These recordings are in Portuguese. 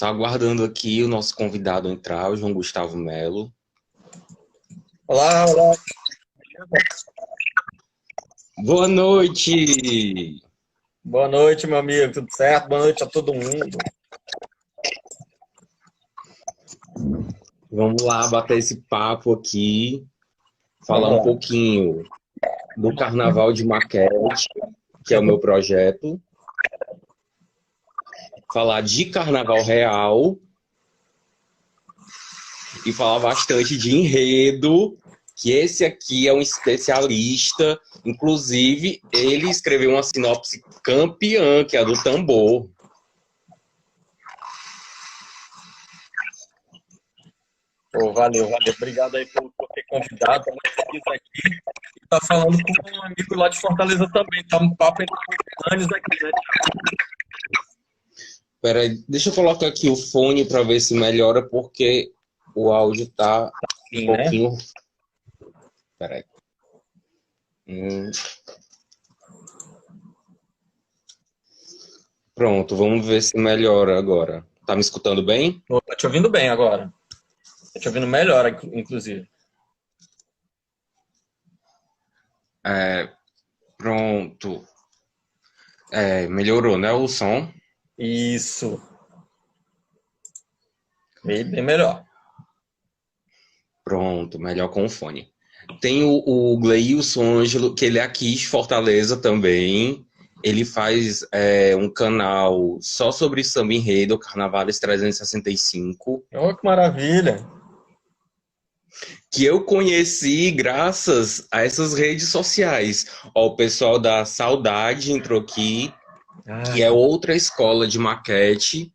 Só aguardando aqui o nosso convidado entrar, o João Gustavo Melo. Olá, olá. Boa noite! Boa noite, meu amigo. Tudo certo? Boa noite a todo mundo. Vamos lá bater esse papo aqui, falar Vamos um lá. pouquinho do Carnaval de Maquete, que é o meu projeto. Falar de Carnaval Real e falar bastante de enredo, que esse aqui é um especialista. Inclusive, ele escreveu uma sinopse campeã, que é a do Tambor. Valeu, valeu. Obrigado aí por ter convidado. Estou muito feliz aqui. E tá falando com um amigo lá de Fortaleza também. Tá um papo entre anos aqui, né? Peraí, deixa eu colocar aqui o fone para ver se melhora, porque o áudio tá um Sim, né? pouquinho. Peraí. Pronto, vamos ver se melhora agora. Tá me escutando bem? Tô te ouvindo bem agora. Tô te ouvindo melhor, inclusive. Pronto. Melhorou, né, o som? Isso. Bem melhor. Pronto, melhor com o fone. Tem o Gleilson Ângelo, que ele é aqui de Fortaleza também. Ele faz um canal só sobre samba enredo, Carnavales 365. Oh, que maravilha. Que eu conheci graças a essas redes sociais. Ó, o pessoal da Saudade entrou aqui, Ah, que é outra escola de maquete.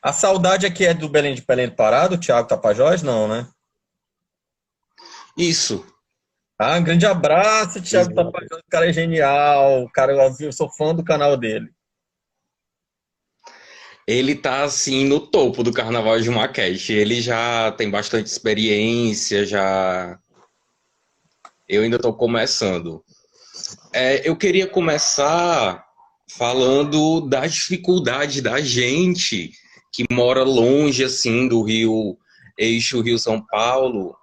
a saudade aqui é do Belém do Pará, do Thiago Tapajós? Não, né? Isso. Ah, um grande abraço, Thiago Exato. Tapajós. O cara é genial. O cara, eu sou fã do canal dele. Ele tá assim no topo do Carnaval de Maquete. Ele já tem bastante experiência, já. Eu ainda estou começando. Eu queria começar falando da dificuldade da gente que mora longe assim do Rio, eixo Rio-São Paulo,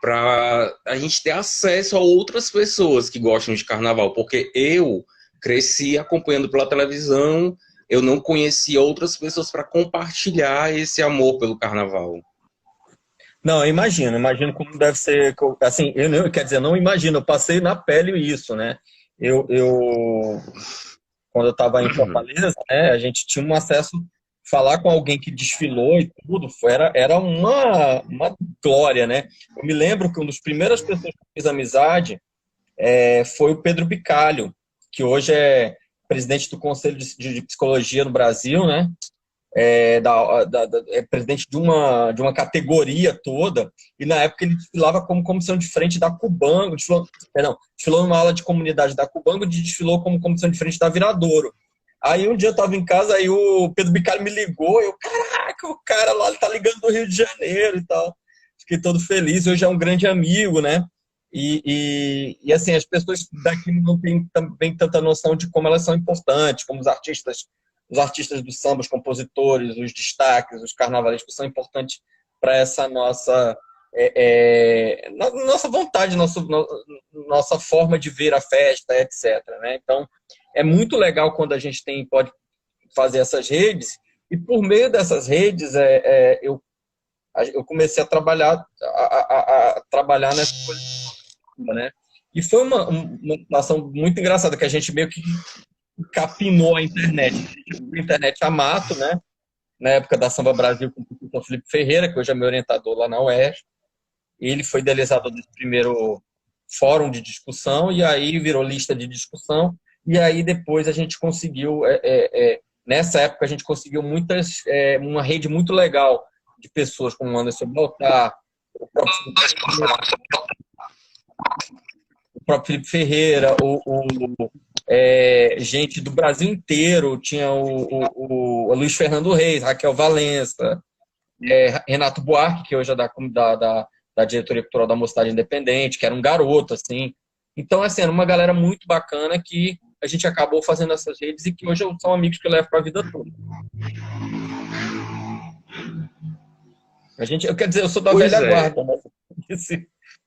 para a gente ter acesso a outras pessoas que gostam de carnaval, porque eu cresci acompanhando pela televisão, eu não conhecia outras pessoas para compartilhar esse amor pelo carnaval. Não, eu imagino como deve ser. Assim, eu não, quer dizer, não imagino, eu passei na pele isso, né? Eu quando eu estava em Fortaleza, né, a gente tinha um acesso, falar com alguém que desfilou e tudo, era uma glória, né? Eu me lembro que uma das primeiras pessoas que eu fiz amizade foi o Pedro Bicalho, que hoje é presidente do Conselho de Psicologia no Brasil, né? É presidente de uma categoria toda, e na época ele desfilava como comissão de frente da Cubango, desfilou numa aula de comunidade da Cubango e desfilou como comissão de frente da Viradouro. Aí um dia eu estava em casa, aí o Pedro Bicalho me ligou, eu, caraca, o cara lá ele tá ligando do Rio de Janeiro e tal. Fiquei todo feliz, hoje é um grande amigo, né? E assim, as pessoas daqui não têm também tanta noção de como elas são importantes, como os artistas do samba, os compositores, os destaques, os carnavalescos são importantes para essa nossa vontade, nossa forma de ver a festa, etc. Né? Então, é muito legal quando a gente pode fazer essas redes, e por meio dessas redes eu comecei a trabalhar nessa coisa, né? E foi uma situação muito engraçada, que a gente meio que capinou a internet. A internet a mato, né? Na época da Samba Brasil, com o professor Felipe Ferreira, que hoje é meu orientador lá na UERJ. Ele foi idealizador desse primeiro fórum de discussão, e aí virou lista de discussão, e aí depois a gente conseguiu, nessa época a gente conseguiu uma rede muito legal de pessoas como o Anderson Baltar, o próprio Felipe Ferreira, gente do Brasil inteiro, tinha o Luiz Fernando Reis, Raquel Valença, Renato Buarque, que hoje é da diretoria cultural da Mocidade Independente, que era um garoto, assim. Então, assim, era uma galera muito bacana que a gente acabou fazendo essas redes e que hoje são amigos que eu levo para a vida toda. Eu quero dizer, eu sou da Pois velha é, guarda, né?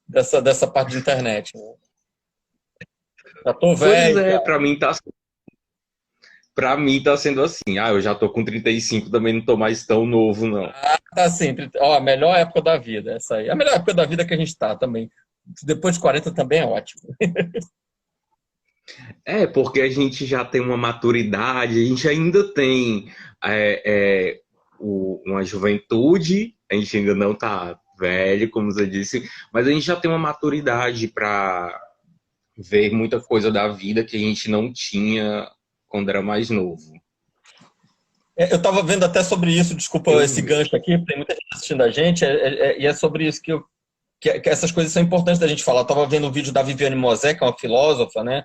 Dessa parte de internet. Né? Já tô pois velho, é, já. pra mim tá sendo assim. Ah, eu já tô com 35, também não tô mais tão novo, não. Tá sempre. Ó, a melhor época da vida, essa aí. A melhor época da vida que a gente tá também. Depois de 40 também é ótimo. É, porque a gente já tem uma maturidade, a gente ainda tem é, uma juventude, a gente ainda não tá velho, como você disse, mas a gente já tem uma maturidade para ver muita coisa da vida que a gente não tinha quando era mais novo. Eu estava vendo até sobre isso, desculpa Eu esse gancho aqui, tem muita gente assistindo a gente, e é sobre isso que essas coisas são importantes da gente falar. Eu estava vendo um vídeo da Viviane Mosé, que é uma filósofa, né?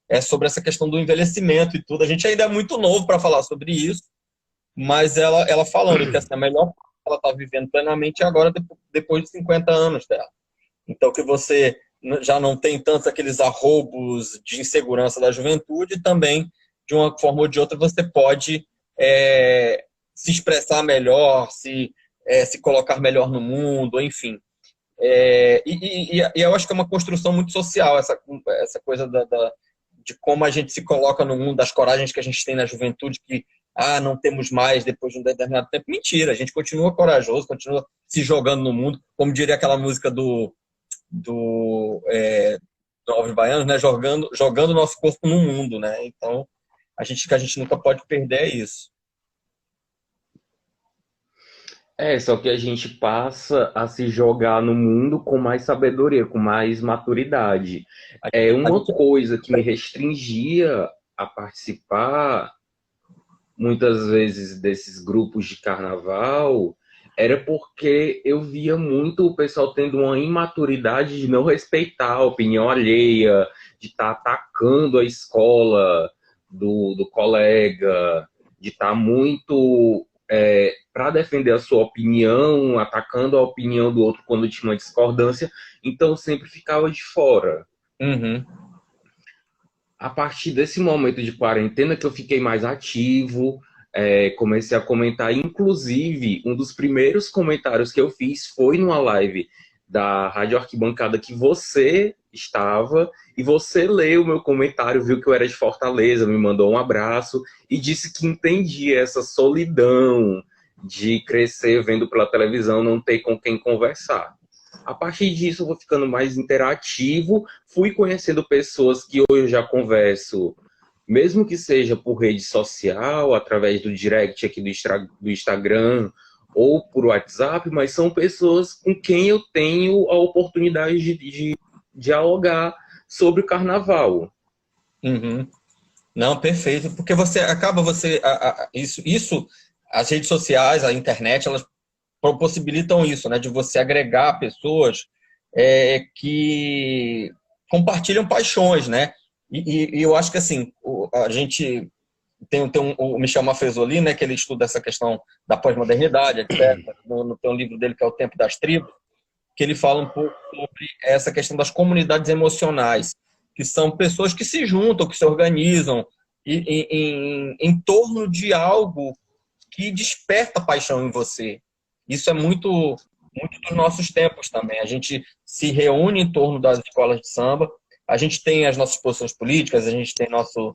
É sobre essa questão do envelhecimento e tudo. A gente ainda é muito novo para falar sobre isso, mas ela falando que assim, a melhor parte que ela está vivendo plenamente é agora, depois de 50 anos dela. Então, que você já não tem tantos aqueles arroubos de insegurança da juventude, também, de uma forma ou de outra, você pode se expressar melhor, se colocar melhor no mundo, enfim. E eu acho que é uma construção muito social, essa coisa de como a gente se coloca no mundo, das coragens que a gente tem na juventude, que não temos mais depois de um determinado tempo. Mentira, a gente continua corajoso, continua se jogando no mundo, como diria aquela música do Alves Baianos, né? Jogando o nosso corpo no mundo, né? Então, que a gente nunca pode perder é isso. É, só que a gente passa a se jogar no mundo com mais sabedoria, com mais maturidade. É A uma gente, coisa que me restringia a participar muitas vezes desses grupos de carnaval era porque eu via muito o pessoal tendo uma imaturidade de não respeitar a opinião alheia, de estar atacando a escola do colega, de estar muito para defender a sua opinião, atacando a opinião do outro quando tinha uma discordância, então sempre ficava de fora. uhum. A partir desse momento de quarentena que eu fiquei mais ativo, comecei a comentar, inclusive, um dos primeiros comentários que eu fiz foi numa live da Rádio Arquibancada que você estava, e você leu o meu comentário, viu que eu era de Fortaleza, me mandou um abraço e disse que entendia essa solidão de crescer vendo pela televisão, não ter com quem conversar. A partir disso, eu vou ficando mais interativo, fui conhecendo pessoas que hoje eu já converso, mesmo que seja por rede social, através do direct aqui do Instagram ou por WhatsApp, mas são pessoas com quem eu tenho a oportunidade de dialogar sobre o carnaval. Uhum. Não, perfeito, porque isso, as redes sociais, a internet, elas possibilitam isso, né, de você agregar pessoas que compartilham paixões, né? E eu acho que assim, a gente tem o Michel Maffezoli, né, que ele estuda essa questão da pós-modernidade, etc. Tem um livro dele que é O Tempo das Tribos, que ele fala um pouco sobre essa questão das comunidades emocionais, que são pessoas que se juntam, que se organizam em torno de algo que desperta paixão em você. Isso é muito dos nossos tempos também. A gente se reúne em torno das escolas de samba, a gente tem as nossas posições políticas, a gente tem nossas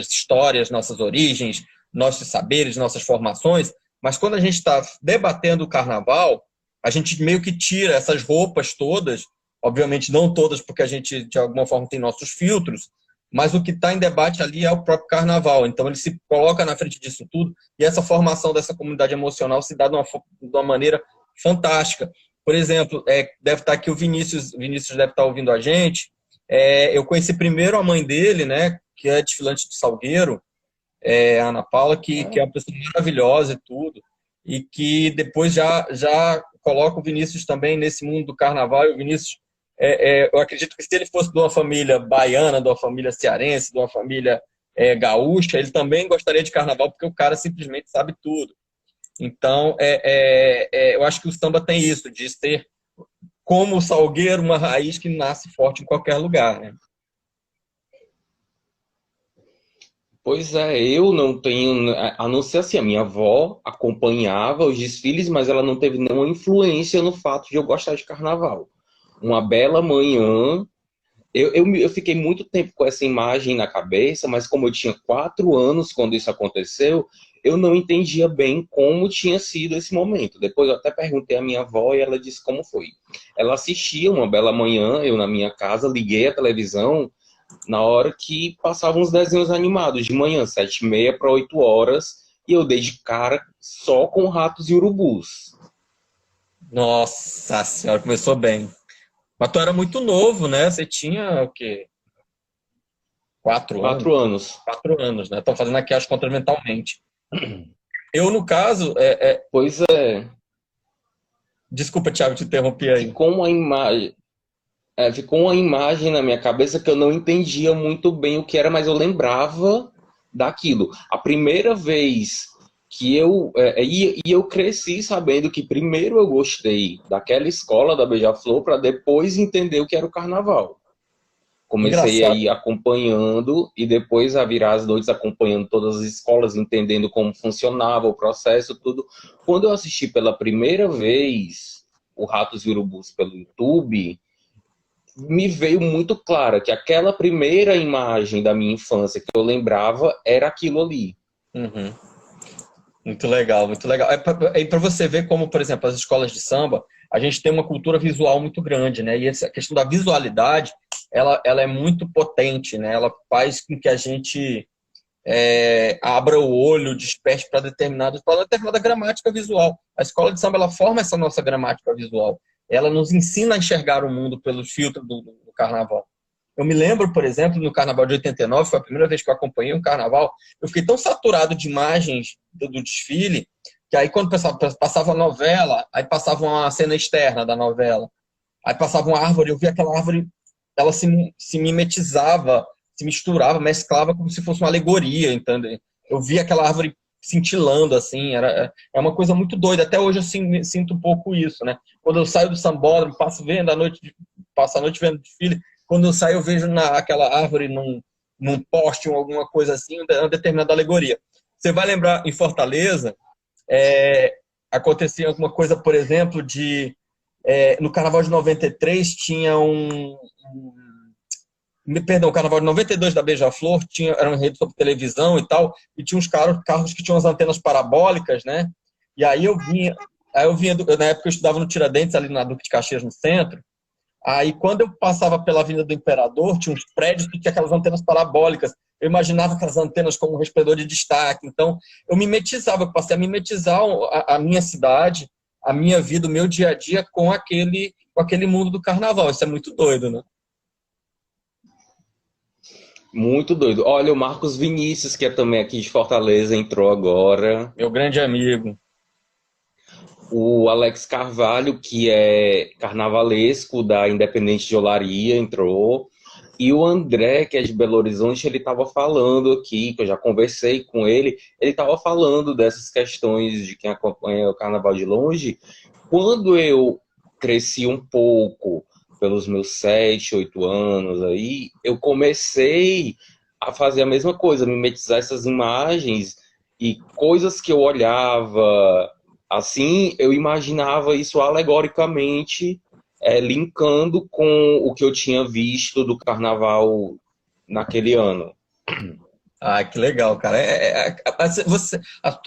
histórias, nossas origens, nossos saberes, nossas formações, mas quando a gente está debatendo o carnaval, a gente meio que tira essas roupas todas, obviamente não todas, porque a gente, de alguma forma, tem nossos filtros, mas o que está em debate ali é o próprio carnaval. Então, ele se coloca na frente disso tudo, e essa formação dessa comunidade emocional se dá de uma maneira fantástica. Por exemplo, deve estar aqui o Vinícius deve estar ouvindo a gente. Eu conheci primeiro a mãe dele, né, que é desfilante de Salgueiro, a Ana Paula, que é uma pessoa maravilhosa e tudo, e que depois já coloca o Vinícius também nesse mundo do carnaval. E o Vinícius, eu acredito que se ele fosse de uma família baiana, de uma família cearense, de uma família gaúcha, ele também gostaria de carnaval, porque o cara simplesmente sabe tudo. Então, eu acho que o samba tem isso, de ser, como o Salgueiro, uma raiz que nasce forte em qualquer lugar, né? Pois é, eu não tenho, a não ser assim, a minha avó acompanhava os desfiles, mas ela não teve nenhuma influência no fato de eu gostar de carnaval. Uma bela manhã, eu fiquei muito tempo com essa imagem na cabeça, mas como eu tinha 4 anos quando isso aconteceu, eu não entendia bem como tinha sido esse momento. Depois eu até perguntei à minha avó e ela disse como foi. Ela assistia uma bela manhã, eu na minha casa, liguei a televisão na hora que passavam os desenhos animados, de manhã, 7h30 para 8 horas, e eu dei de cara só com ratos e urubus. Nossa senhora, começou bem. Mas tu era muito novo, né? Você tinha o quê? 4 anos? 4 anos. 4 anos, né? Estão fazendo aqui as contas mentalmente. Eu, no caso, Pois é, desculpa, Thiago, te interrompi aí. ficou uma imagem. Ficou uma imagem na minha cabeça que eu não entendia muito bem o que era, mas eu lembrava daquilo. A primeira vez que eu cresci sabendo que primeiro eu gostei daquela escola da Beija-Flor para depois entender o que era o carnaval. Comecei a Engraçado. ir acompanhando e depois a virar as noites acompanhando todas as escolas, entendendo como funcionava o processo, tudo. Quando eu assisti pela primeira vez o Ratos e Urubus pelo YouTube, me veio muito clara que aquela primeira imagem da minha infância que eu lembrava era aquilo ali. Uhum. Muito legal, muito legal. É para você ver como, por exemplo, as escolas de samba, a gente tem uma cultura visual muito grande, né? E essa questão da visualidade, ela é muito potente, né? Ela faz com que a gente abra o olho, desperte para determinada gramática visual. A escola de samba, ela forma essa nossa gramática visual. Ela nos ensina a enxergar o mundo pelos filtros do carnaval. Eu me lembro, por exemplo, no carnaval de 89, foi a primeira vez que eu acompanhei um carnaval, eu fiquei tão saturado de imagens do desfile, que aí quando passava a novela, aí passava uma cena externa da novela, aí passava uma árvore, eu via aquela árvore, ela se mimetizava, se misturava, mesclava como se fosse uma alegoria, entendeu? Eu via aquela árvore cintilando, assim, é uma coisa muito doida. Até hoje eu sinto um pouco isso, né? Quando eu saio do sambódromo, passo a noite vendo desfile, quando eu saio eu vejo aquela árvore num poste ou alguma coisa assim, uma determinada alegoria. Você vai lembrar, em Fortaleza, é, acontecia alguma coisa, por exemplo, no Carnaval de 93 tinha perdão, o Carnaval de 92 da Beija-Flor era uma rede sobre televisão e tal, e tinha uns carros que tinham as antenas parabólicas, né? E aí eu vinha na época eu estudava no Tiradentes, ali na Duque de Caxias, no centro. Aí quando eu passava pela Avenida do Imperador, tinha uns prédios que tinha aquelas antenas parabólicas. Eu imaginava aquelas antenas como um resplendor de destaque. Então, eu passei a mimetizar a minha cidade, a minha vida, o meu dia a dia com aquele mundo do carnaval. Isso é muito doido, né? Muito doido. Olha, o Marcos Vinícius, que é também aqui de Fortaleza, entrou agora. Meu grande amigo. O Alex Carvalho, que é carnavalesco da Independente de Olaria, entrou. E o André, que é de Belo Horizonte, ele estava falando aqui, que eu já conversei com ele, ele estava falando dessas questões de quem acompanha o carnaval de longe. Quando eu cresci um pouco, pelos meus 7, 8 anos aí, eu comecei a fazer a mesma coisa, mimetizar essas imagens e coisas que eu olhava assim, eu imaginava isso alegoricamente, linkando com o que eu tinha visto do carnaval naquele ano. Ah, que legal, cara.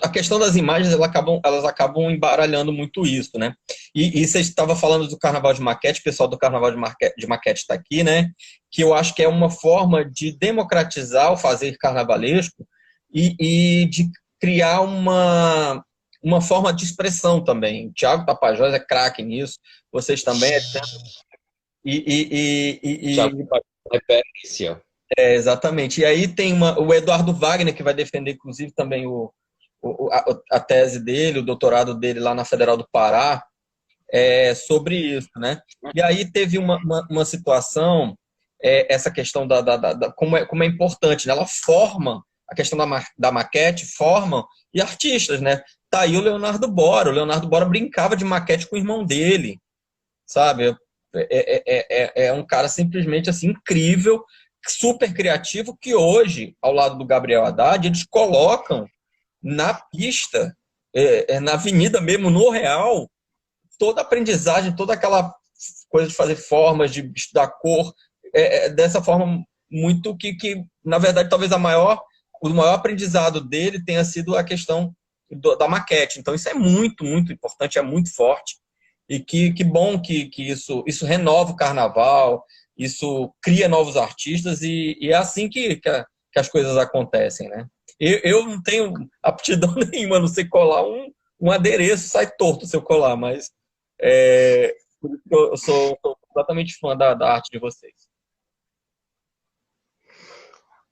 A questão das imagens, elas acabam embaralhando muito isso, né? E você estava falando do Carnaval de Maquete, o pessoal do Carnaval de Maquete está aqui, né? Que eu acho que é uma forma de democratizar o fazer carnavalesco e de criar uma forma de expressão também. O Thiago Tapajós é craque nisso, vocês também, etc. E, e, e, Tiago, e, referência. Exatamente. E aí tem o Eduardo Wagner, que vai defender, inclusive, também a tese dele, o doutorado dele lá na Federal do Pará, sobre isso, né? E aí teve uma situação, essa questão como é importante, né? Ela forma, a questão da maquete, forma, e artistas, né? Tá aí o Leonardo Bora. O Leonardo Bora brincava de maquete com o irmão dele, sabe? É um cara simplesmente assim incrível super criativo que hoje, ao lado do Gabriel Haddad, eles colocam na pista, na avenida mesmo, no real, toda a aprendizagem, toda aquela coisa de fazer formas, de estudar cor, dessa forma muito que, na verdade, talvez o maior aprendizado dele tenha sido a questão da maquete. Então, isso é muito, muito importante, é muito forte. E que bom que isso renova o carnaval, isso cria novos artistas, e é assim que as coisas acontecem, né? Eu não tenho aptidão nenhuma, a não sei colar um adereço, sai torto se eu colar, mas por isso que eu sou completamente fã da arte de vocês.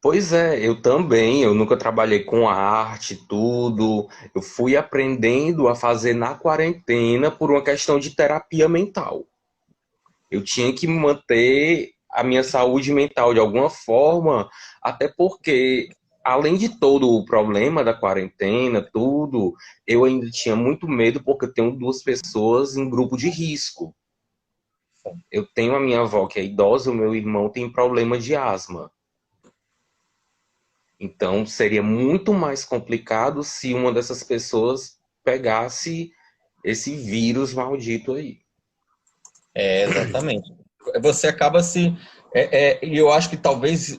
Pois é, eu também, eu nunca trabalhei com arte, tudo. Eu fui aprendendo a fazer na quarentena por uma questão de terapia mental. Eu tinha que manter a minha saúde mental de alguma forma, até porque, além de todo o problema da quarentena, tudo, eu ainda tinha muito medo porque eu tenho duas pessoas em grupo de risco. Eu tenho a minha avó que é idosa, o meu irmão tem problema de asma. Então, seria muito mais complicado se uma dessas pessoas pegasse esse vírus maldito aí. Exatamente. Você acaba se. E eu acho que talvez,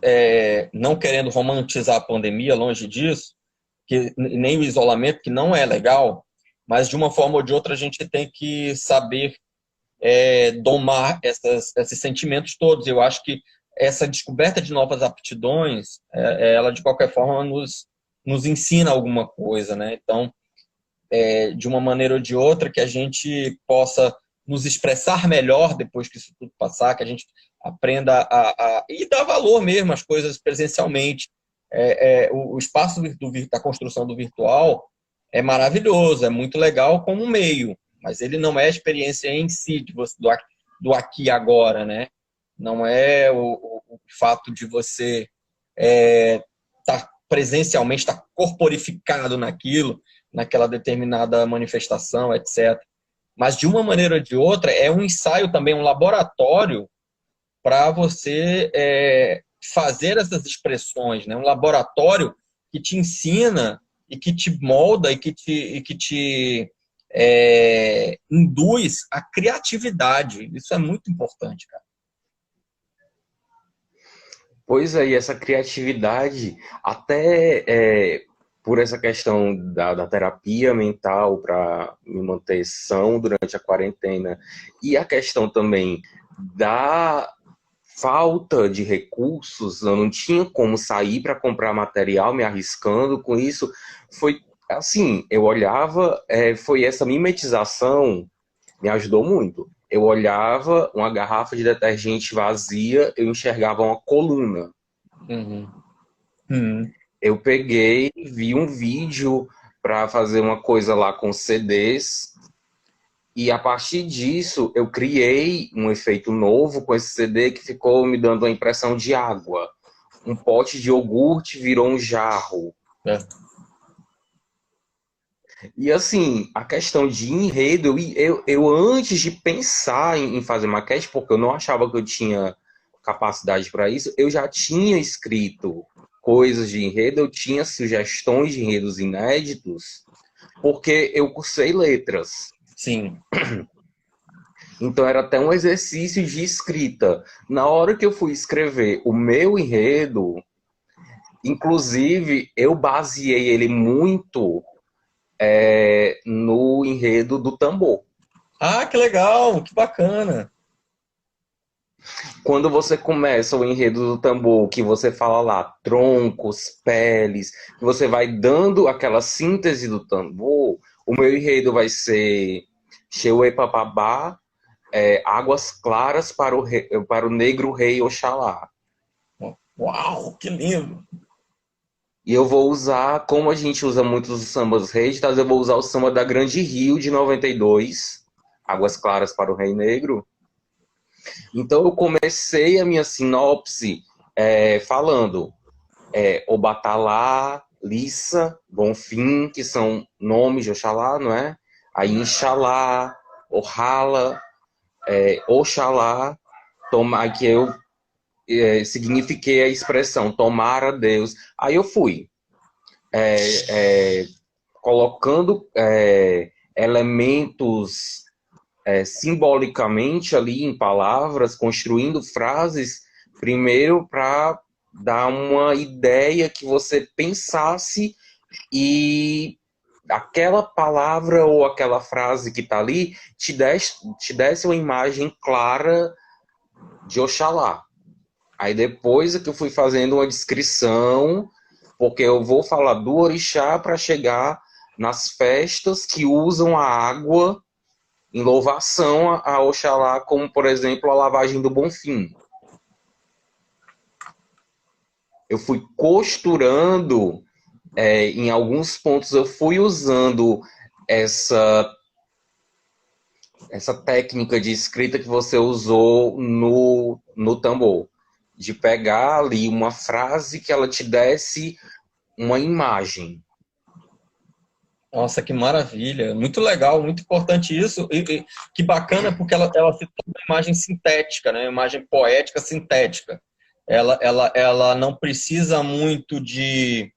não querendo romantizar a pandemia, longe disso, que nem o isolamento, que não é legal, mas de uma forma ou de outra a gente tem que saber domar esses sentimentos todos. Eu acho que essa descoberta de novas aptidões, ela de qualquer forma nos ensina alguma coisa, né? Então, de uma maneira ou de outra, que a gente possa nos expressar melhor depois que isso tudo passar, que a gente aprenda e dar valor mesmo às coisas presencialmente. O espaço da construção do virtual é maravilhoso, é muito legal como meio, mas ele não é a experiência em si do aqui e agora, né? Não é o fato de você estar presencialmente, estar corporificado naquela determinada manifestação, etc. Mas, de uma maneira ou de outra, é um ensaio também, um laboratório para você fazer essas expressões, né? Um laboratório que te ensina e que te molda e que te induz à criatividade. Isso é muito importante, cara. Pois é, e essa criatividade, até por essa questão da terapia mental para me manter são durante a quarentena, e a questão também da falta de recursos, eu não tinha como sair para comprar material, me arriscando com isso, foi assim, eu olhava, foi essa mimetização me ajudou muito. Eu olhava uma garrafa de detergente vazia, eu enxergava uma coluna. Uhum. Uhum. Eu peguei, vi um vídeo para fazer uma coisa lá com CDs, e a partir disso eu criei um efeito novo com esse CD que ficou me dando a impressão de água. Um pote de iogurte virou um jarro. É. E assim, a questão de enredo, eu antes de pensar em fazer maquete, porque eu não achava que eu tinha capacidade para isso, eu já tinha escrito coisas de enredo, eu tinha sugestões de enredos inéditos, porque eu cursei letras. Sim. Então era até um exercício de escrita. Na hora que eu fui escrever o meu enredo, inclusive eu baseei ele muito no enredo do tambor. Ah, que legal, que bacana. Quando você começa o enredo do tambor, que você fala lá, troncos, peles, que você vai dando aquela síntese do tambor, o meu enredo vai ser Cheuê Papabá, águas claras para o negro rei Oxalá. Uau, que lindo. E eu vou usar, como a gente usa muito os sambas registrados, eu vou usar o samba da Grande Rio de 92, Águas Claras para o Rei Negro. Então eu comecei a minha sinopse falando Obatalá, Lissa, Bonfim, que são nomes de Oxalá, não é? Aí Inxalá, Oxalá, Tomar, que signifiquei a expressão tomara Deus. Aí eu fui colocando elementos simbolicamente ali em palavras, construindo frases, primeiro para dar uma ideia que você pensasse e aquela palavra ou aquela frase que está ali te desse uma imagem clara de Oxalá. Aí depois é que eu fui fazendo uma descrição, porque eu vou falar do orixá para chegar nas festas que usam a água em louvação a Oxalá, como, por exemplo, a lavagem do Bonfim. Eu fui costurando, em alguns pontos eu fui usando essa técnica de escrita que você usou no tambor, de pegar ali uma frase que ela te desse uma imagem. Nossa, que maravilha. Muito legal, muito importante isso. E que bacana, porque ela se torna uma imagem sintética, né? Uma imagem poética sintética. Ela não precisa muito de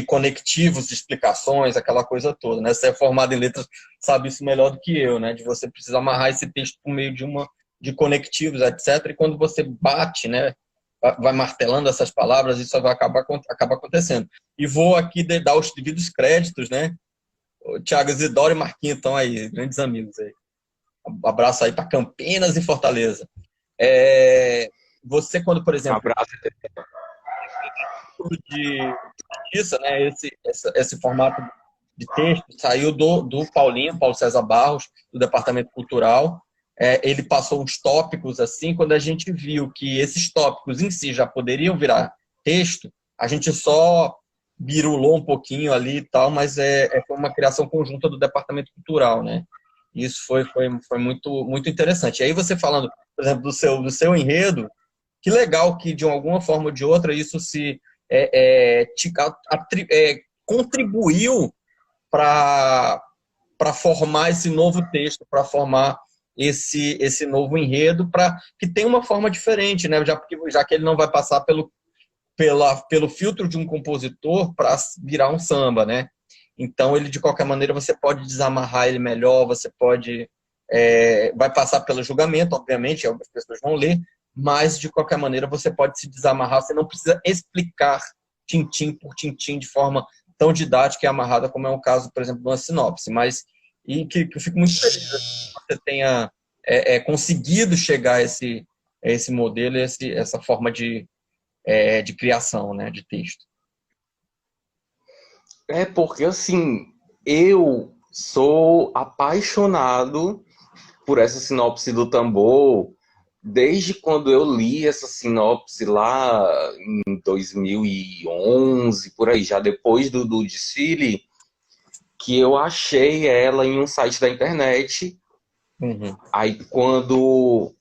conectivos, de explicações, aquela coisa toda, né? Você é formado em letras, sabe isso melhor do que eu, né? De você precisar amarrar esse texto por meio de conectivos, etc. E quando você bate, né? Vai martelando essas palavras, isso vai acaba acontecendo. E vou aqui dar os devidos créditos, né? O Thiago Isidoro e Marquinhos estão aí, grandes amigos aí. Um abraço aí para Campinas e Fortaleza. Você, quando, por Um exemplo, abraço. de justiça, né? Esse formato de texto saiu do Paulo César Barros, do Departamento Cultural. Ele passou uns tópicos assim, quando a gente viu que esses tópicos em si já poderiam virar texto, a gente só birulou um pouquinho ali e tal, mas foi uma criação conjunta do Departamento Cultural, né? Isso foi muito, muito interessante. E aí você falando, por exemplo, do seu enredo, que legal que de alguma forma ou de outra isso se contribuiu para formar esse novo texto, para formar esse novo enredo, que tem uma forma diferente, né? Já que ele não vai passar pelo filtro de um compositor para virar um samba, né? Então, ele, de qualquer maneira, você pode desamarrar ele melhor, você pode... vai passar pelo julgamento, obviamente, algumas pessoas vão ler, mas, de qualquer maneira, você pode se desamarrar, você não precisa explicar tintim por tintim de forma tão didática e amarrada como é o caso, por exemplo, de uma sinopse, mas que eu fico muito feliz que você tenha conseguido chegar a esse modelo, essa forma de criação, né, de texto. Porque, assim, eu sou apaixonado por essa sinopse do tambor, desde quando eu li essa sinopse lá em 2011, por aí, já depois do desfile, que eu achei ela em um site da internet. Uhum. Aí quando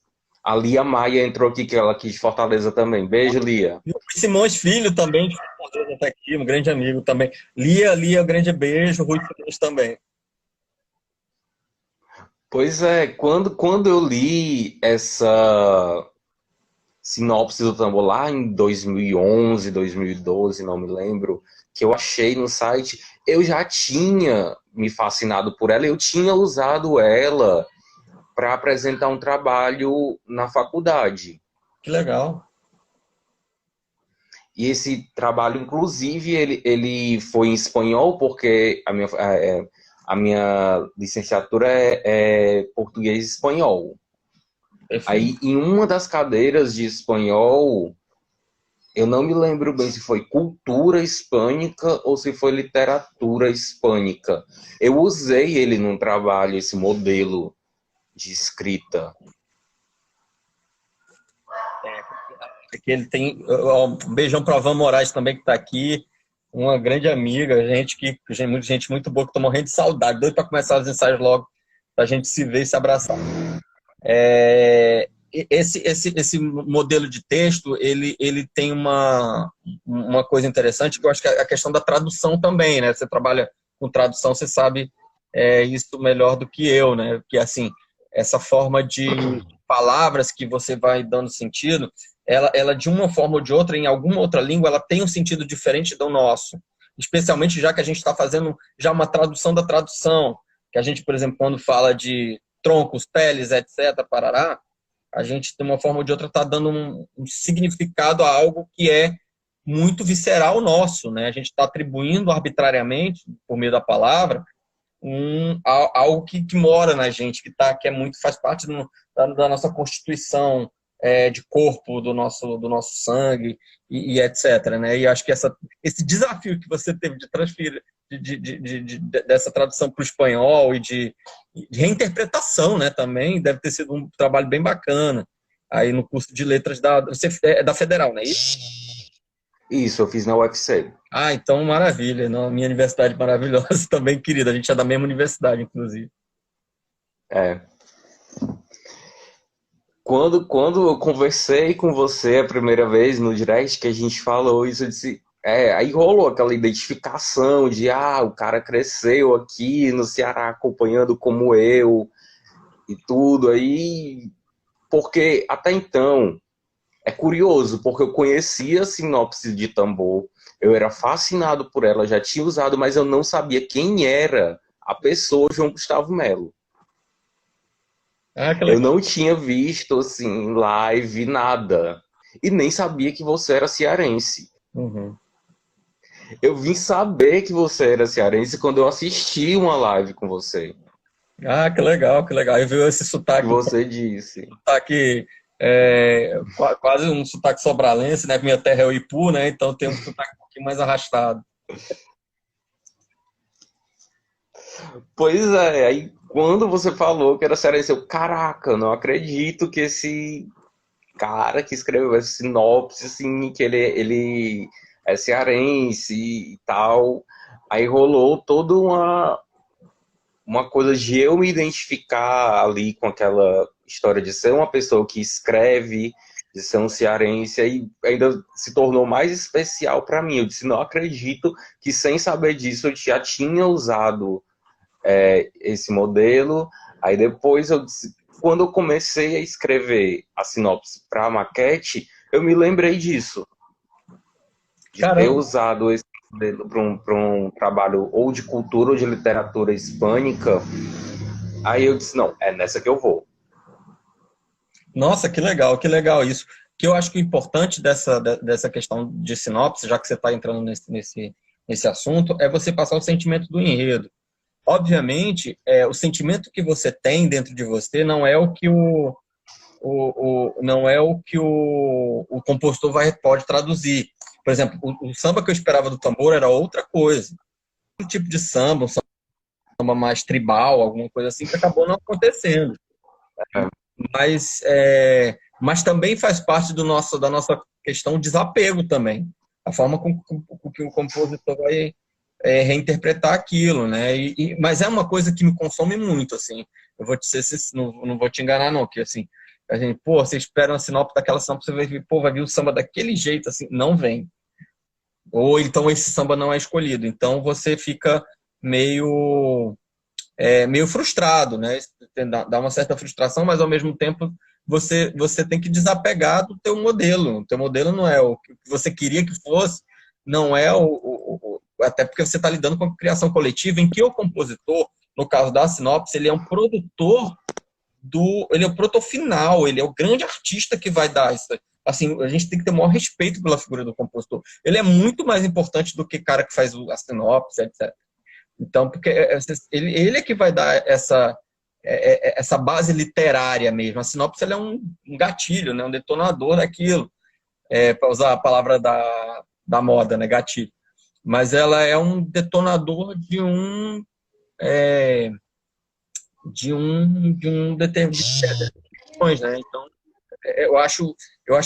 a Lia Maia entrou aqui, que ela aqui de Fortaleza também. Beijo, Lia. E o Simões Filho também, de Fortaleza, tá aqui, um grande amigo também. Lia, um grande beijo, Rui Simões também. Pois é, quando eu li essa sinopse do tambor lá em 2011, 2012, não me lembro, que eu achei no site, eu já tinha me fascinado por ela, eu tinha usado ela para apresentar um trabalho na faculdade. Que legal. E esse trabalho, inclusive, ele foi em espanhol, porque a minha licenciatura é português e espanhol. Perfeito. Aí, em uma das cadeiras de espanhol, eu não me lembro bem se foi cultura hispânica ou se foi literatura hispânica. Eu usei ele num trabalho, esse modelo de escrita. Que ele tem um beijão para a Van Moraes também, que está aqui, uma grande amiga, gente muito boa, que estou morrendo de saudade, doido para começar os ensaios logo, para a gente se ver e se abraçar. Esse modelo de texto, ele tem uma coisa interessante, que eu acho que é a questão da tradução também, né? Você trabalha com tradução, você sabe isso melhor do que eu, né? Porque, assim, essa forma de palavras que você vai dando sentido, ela de uma forma ou de outra, em alguma outra língua, ela tem um sentido diferente do nosso. Especialmente já que a gente está fazendo já uma tradução da tradução, que a gente, por exemplo, quando fala de troncos, peles, etc., parará, a gente, de uma forma ou de outra, está dando um significado a algo que é muito visceral nosso, né? A gente está atribuindo arbitrariamente, por meio da palavra, algo que mora na gente, que é muito, faz parte da nossa constituição de corpo, do nosso sangue e etc. Né? E acho que esse desafio que você teve de transferir dessa tradução para o espanhol e de reinterpretação, né, também deve ter sido um trabalho bem bacana aí no curso de letras da Federal, né? Isso, eu fiz na UFC. Ah, então maravilha. Minha universidade maravilhosa também, querida. A gente é da mesma universidade, inclusive. É. Quando eu conversei com você a primeira vez no direct, que a gente falou isso, eu disse, aí rolou aquela identificação de, o cara cresceu aqui no Ceará acompanhando como eu e tudo, aí, porque até então, é curioso, porque eu conhecia a sinopse de Tambor, eu era fascinado por ela, já tinha usado, mas eu não sabia quem era a pessoa João Gustavo Melo. Ah, que Eu legal. não tinha visto, assim, live, nada. E nem sabia que você era cearense. Uhum. Eu vim saber que você era cearense quando eu assisti uma live com você. Ah, que legal, que legal. Eu vi esse Que você disse. sotaque quase um sotaque sobralense, né? Minha terra é o Ipu, né? Então tem um sotaque um pouquinho mais arrastado. Pois é, aí quando você falou que era cearense, eu, caraca, não acredito que esse cara que escreveu essa sinopse, assim, que ele é cearense e tal. Aí rolou toda uma coisa de eu me identificar ali com aquela história de ser uma pessoa que escreve, de ser um cearense, e ainda se tornou mais especial para mim. Eu disse, não acredito que sem saber disso eu já tinha usado esse modelo. Aí depois eu disse, quando eu comecei a escrever a sinopse para a maquete, eu me lembrei disso, de ter Caramba. usado esse modelo para um trabalho ou de cultura ou de literatura hispânica. Aí eu disse, não, é nessa que eu vou. Nossa, que legal isso. Que eu acho que o importante dessa questão de sinopse, já que você está entrando nesse assunto, é você passar o sentimento do enredo. Obviamente, o sentimento que você tem dentro de você não é o que não é o que o compositor pode traduzir. Por exemplo, o samba que eu esperava do Tambor era outra coisa. Um tipo de samba, um samba mais tribal, alguma coisa assim, que acabou não acontecendo. Mas também faz parte da nossa questão de desapego também. A forma com que o compositor vai reinterpretar aquilo, né? Mas é uma coisa que me consome muito, assim. Eu vou te ser, não vou te enganar, não, que assim, a gente, pô, você espera uma sinopse daquela samba, você vai ver, pô, vai vir o samba daquele jeito, assim, não vem. Ou então esse samba não é escolhido. Então você fica meio meio frustrado, né? Dá uma certa frustração, mas ao mesmo tempo você tem que desapegar do teu modelo. O teu modelo não é o que você queria que fosse, não é até porque você está lidando com a criação coletiva, em que o compositor, no caso da sinopse, ele é um produtor ele é o produtor final, ele é o grande artista que vai dar isso. Assim, a gente tem que ter o maior respeito pela figura do compositor. Ele é muito mais importante do que o cara que faz a sinopse, etc. Então, porque ele é que vai dar essa base literária mesmo. A sinopse ela é um gatilho, né? Um detonador daquilo, para usar a palavra da moda, né? Gatilho. Mas ela é um detonador de um determinado, né? Então, eu acho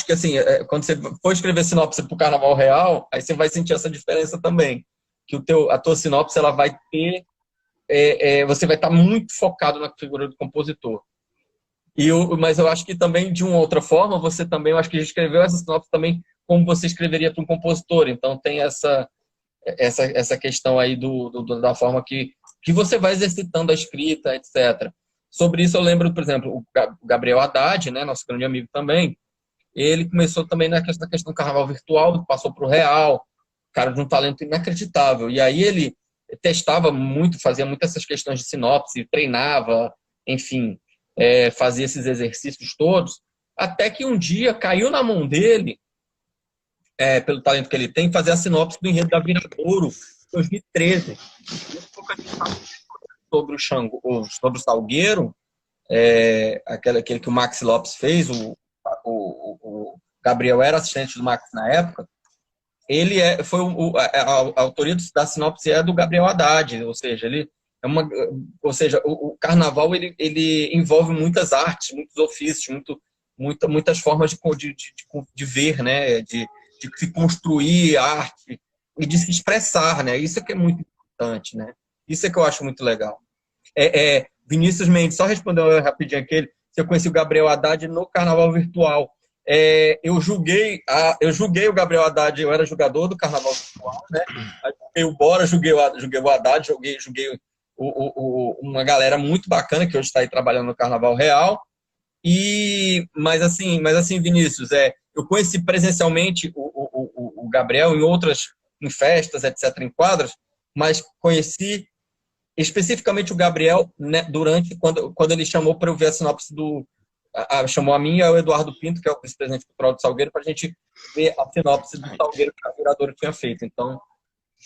que assim, quando você for escrever sinopse para o Carnaval Real, aí você vai sentir essa diferença também, que a tua sinopse ela vai ter você vai estar muito focado na figura do compositor. Mas eu acho que também, de uma outra forma, você também, eu acho que escreveu essa sinopse também como você escreveria para um compositor. Então tem essa questão aí da forma que você vai exercitando a escrita, etc. Sobre isso eu lembro, por exemplo, o Gabriel Haddad, né, nosso grande amigo também, ele começou também na questão do carnaval virtual, passou para o real, cara de um talento inacreditável. E aí ele testava muito, fazia muitas essas questões de sinopse, treinava, enfim, fazia esses exercícios todos, até que um dia caiu na mão dele, pelo talento que ele tem, fazer a sinopse do Enredo da Viradouro, 2013. Sobre o Xango, sobre o Salgueiro, aquele que o Max Lopes fez, o Gabriel era assistente do Max na época, ele a autoria da sinopse é do Gabriel Haddad, ou seja, o carnaval ele envolve muitas artes, muitos ofícios, muitas formas de ver, né, de se construir arte e de se expressar, né? Isso é que é muito importante, né? Isso é que eu acho muito legal. Vinícius Mendes, só respondendo rapidinho aquele, se eu conheci o Gabriel Haddad no Carnaval Virtual. Eu julguei o Gabriel Haddad, eu era jogador do Carnaval Virtual, né? Joguei o Bora, joguei o Haddad, joguei uma galera muito bacana que hoje está aí trabalhando no Carnaval Real. Mas assim, Vinícius, eu conheci presencialmente o Gabriel em festas, etc., em quadras, mas conheci especificamente o Gabriel, né, quando ele chamou para eu ver a sinopse chamou a mim e o Eduardo Pinto, que é o vice-presidente cultural do Salgueiro, para a gente ver a sinopse do Salgueiro que a Viradouro tinha feito. Então,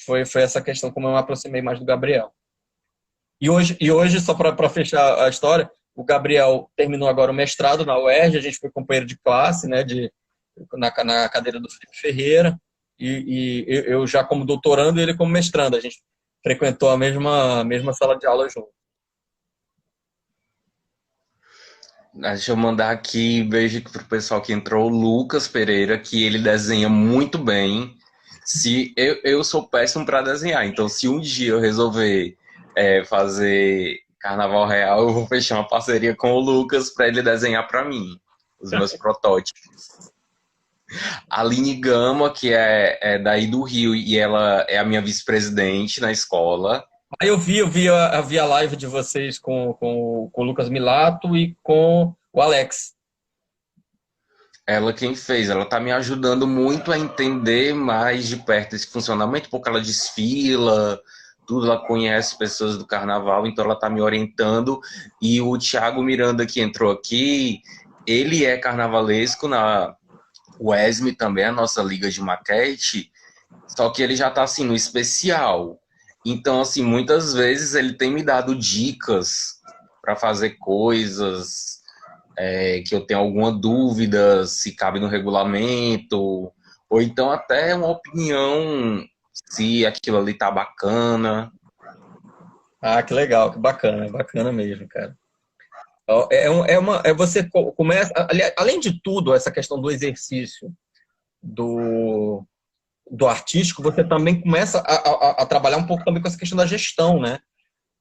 foi essa questão como eu me aproximei mais do Gabriel. E hoje só para fechar a história, o Gabriel terminou agora o mestrado na UERJ, a gente foi companheiro de classe, né, na cadeira do Felipe Ferreira, e eu já como doutorando e ele como mestrando. A gente frequentou a mesma sala de aula junto. Deixa eu mandar aqui beijo pro pessoal que entrou, o Lucas Pereira, que ele desenha muito bem. Eu sou péssimo para desenhar, então se um dia eu resolver fazer Carnaval Real, eu vou fechar uma parceria com o Lucas para ele desenhar para mim os meus protótipos. A Aline Gama, que é daí do Rio, e ela é a minha vice-presidente na escola. Aí eu vi a live de vocês com o Lucas Milato e com o Alex. Ela quem fez, ela tá me ajudando muito a entender mais de perto esse funcionamento, porque ela desfila, tudo, ela conhece pessoas do carnaval, então ela tá me orientando. E o Thiago Miranda, que entrou aqui, ele é carnavalesco na UESM também, a nossa liga de maquete, só que ele já tá assim no especial. Então, assim, muitas vezes ele tem me dado dicas para fazer coisas que eu tenho alguma dúvida se cabe no regulamento, ou então até uma opinião se aquilo ali tá bacana. Ah, que legal, que bacana mesmo, cara. Você começa, além de tudo, essa questão do exercício do artístico, você também começa a trabalhar um pouco também com essa questão da gestão, né?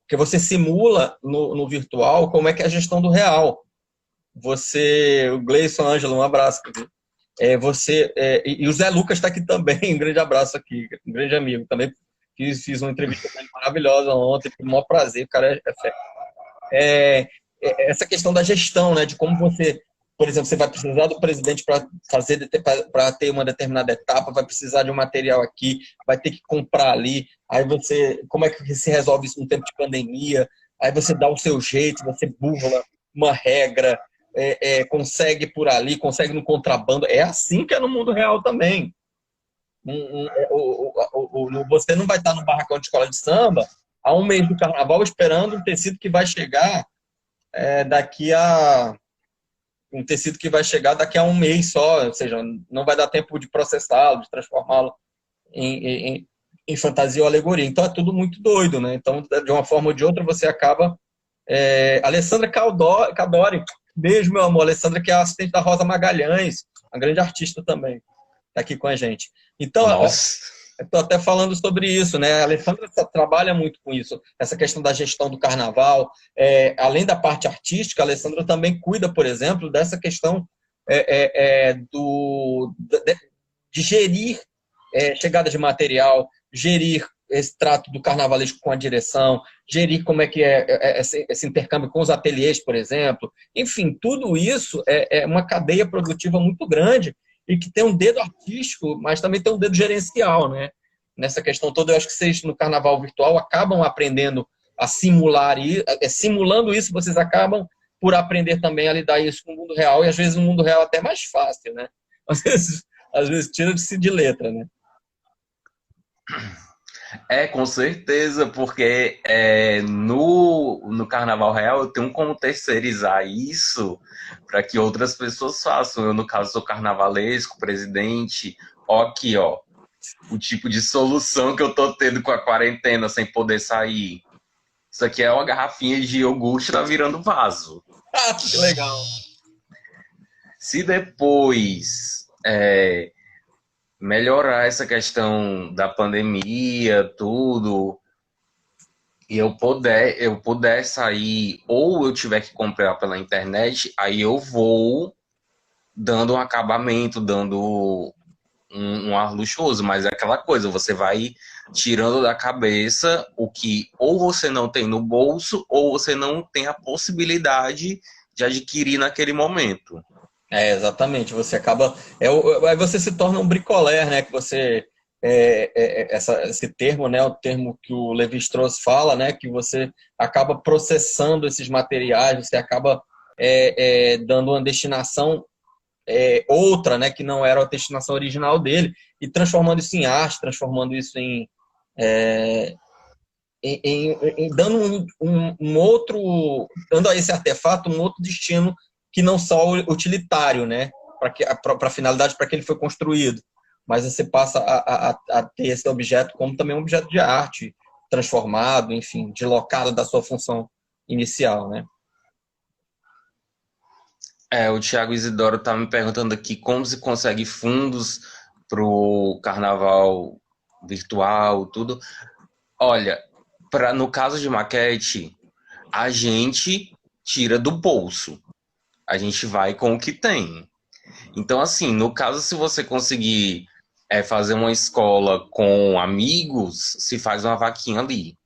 Porque você simula no virtual como é que é a gestão do real. O Gleison Ângelo, um abraço. E o Zé Lucas está aqui também, um grande abraço aqui, um grande amigo. Também fiz uma entrevista maravilhosa ontem, foi um maior prazer, o cara essa questão da gestão, né? De como você, por exemplo, você vai precisar do presidente para ter uma determinada etapa, vai precisar de um material aqui, vai ter que comprar ali, aí como é que se resolve isso no tempo de pandemia? Aí você dá o seu jeito, você burla uma regra, consegue por ali, consegue no contrabando. É assim que é no mundo real também. Você não vai estar no barracão de escola de samba há um mês do carnaval esperando um tecido que vai chegar daqui a um mês só, ou seja, não vai dar tempo de processá-lo, de transformá-lo em fantasia ou alegoria. Então é tudo muito doido, né? Então, de uma forma ou de outra, você acaba... Alessandra Cadori, beijo, meu amor. Alessandra, que é assistente da Rosa Magalhães, uma grande artista também, está aqui com a gente. Então, estou até falando sobre isso, né? A Alessandra trabalha muito com isso, essa questão da gestão do carnaval. Além da parte artística, a Alessandra também cuida, por exemplo, dessa questão de gerir chegada de material, gerir esse trato do carnavalesco com a direção, gerir como é que é esse intercâmbio com os ateliês, por exemplo. Enfim, tudo isso é uma cadeia produtiva muito grande e que tem um dedo artístico, mas também tem um dedo gerencial, né? Nessa questão toda, eu acho que vocês, no carnaval virtual, acabam aprendendo a simular isso, simulando isso, vocês acabam por aprender também a lidar isso com o mundo real, e às vezes no mundo real até mais fácil, né? Às vezes tira-se de letra, né? Com certeza, porque no Carnaval Real eu tenho como terceirizar isso para que outras pessoas façam. Eu, no caso, sou carnavalesco, presidente. Ó, aqui, ó, o tipo de solução que eu tô tendo com a quarentena sem poder sair. Isso aqui é uma garrafinha de iogurte, tá virando vaso. Ah, que legal. Se depois melhorar essa questão da pandemia, tudo, e eu puder sair, ou eu tiver que comprar pela internet, aí eu vou dando um acabamento, dando um ar luxuoso, mas é aquela coisa, você vai tirando da cabeça o que ou você não tem no bolso, ou você não tem a possibilidade de adquirir naquele momento. Exatamente. Você acaba. Aí você se torna um bricolé, né? Que você. Esse termo, né? O termo que o Levi-Strauss fala, né? Que você acaba processando esses materiais, você acaba dando uma destinação outra, né? Que não era a destinação original dele, e transformando isso em arte, transformando isso dando um outro. Dando a esse artefato um outro destino que não só utilitário, né? Para a finalidade para que ele foi construído. Mas você passa a ter esse objeto como também um objeto de arte, transformado, enfim, deslocado da sua função inicial, né? O Thiago Isidoro tá me perguntando aqui como se consegue fundos pro carnaval virtual, tudo. Olha, no caso de maquete, a gente tira do bolso. A gente vai com o que tem. Então, assim, no caso, se você conseguir fazer uma escola com amigos, se faz uma vaquinha ali.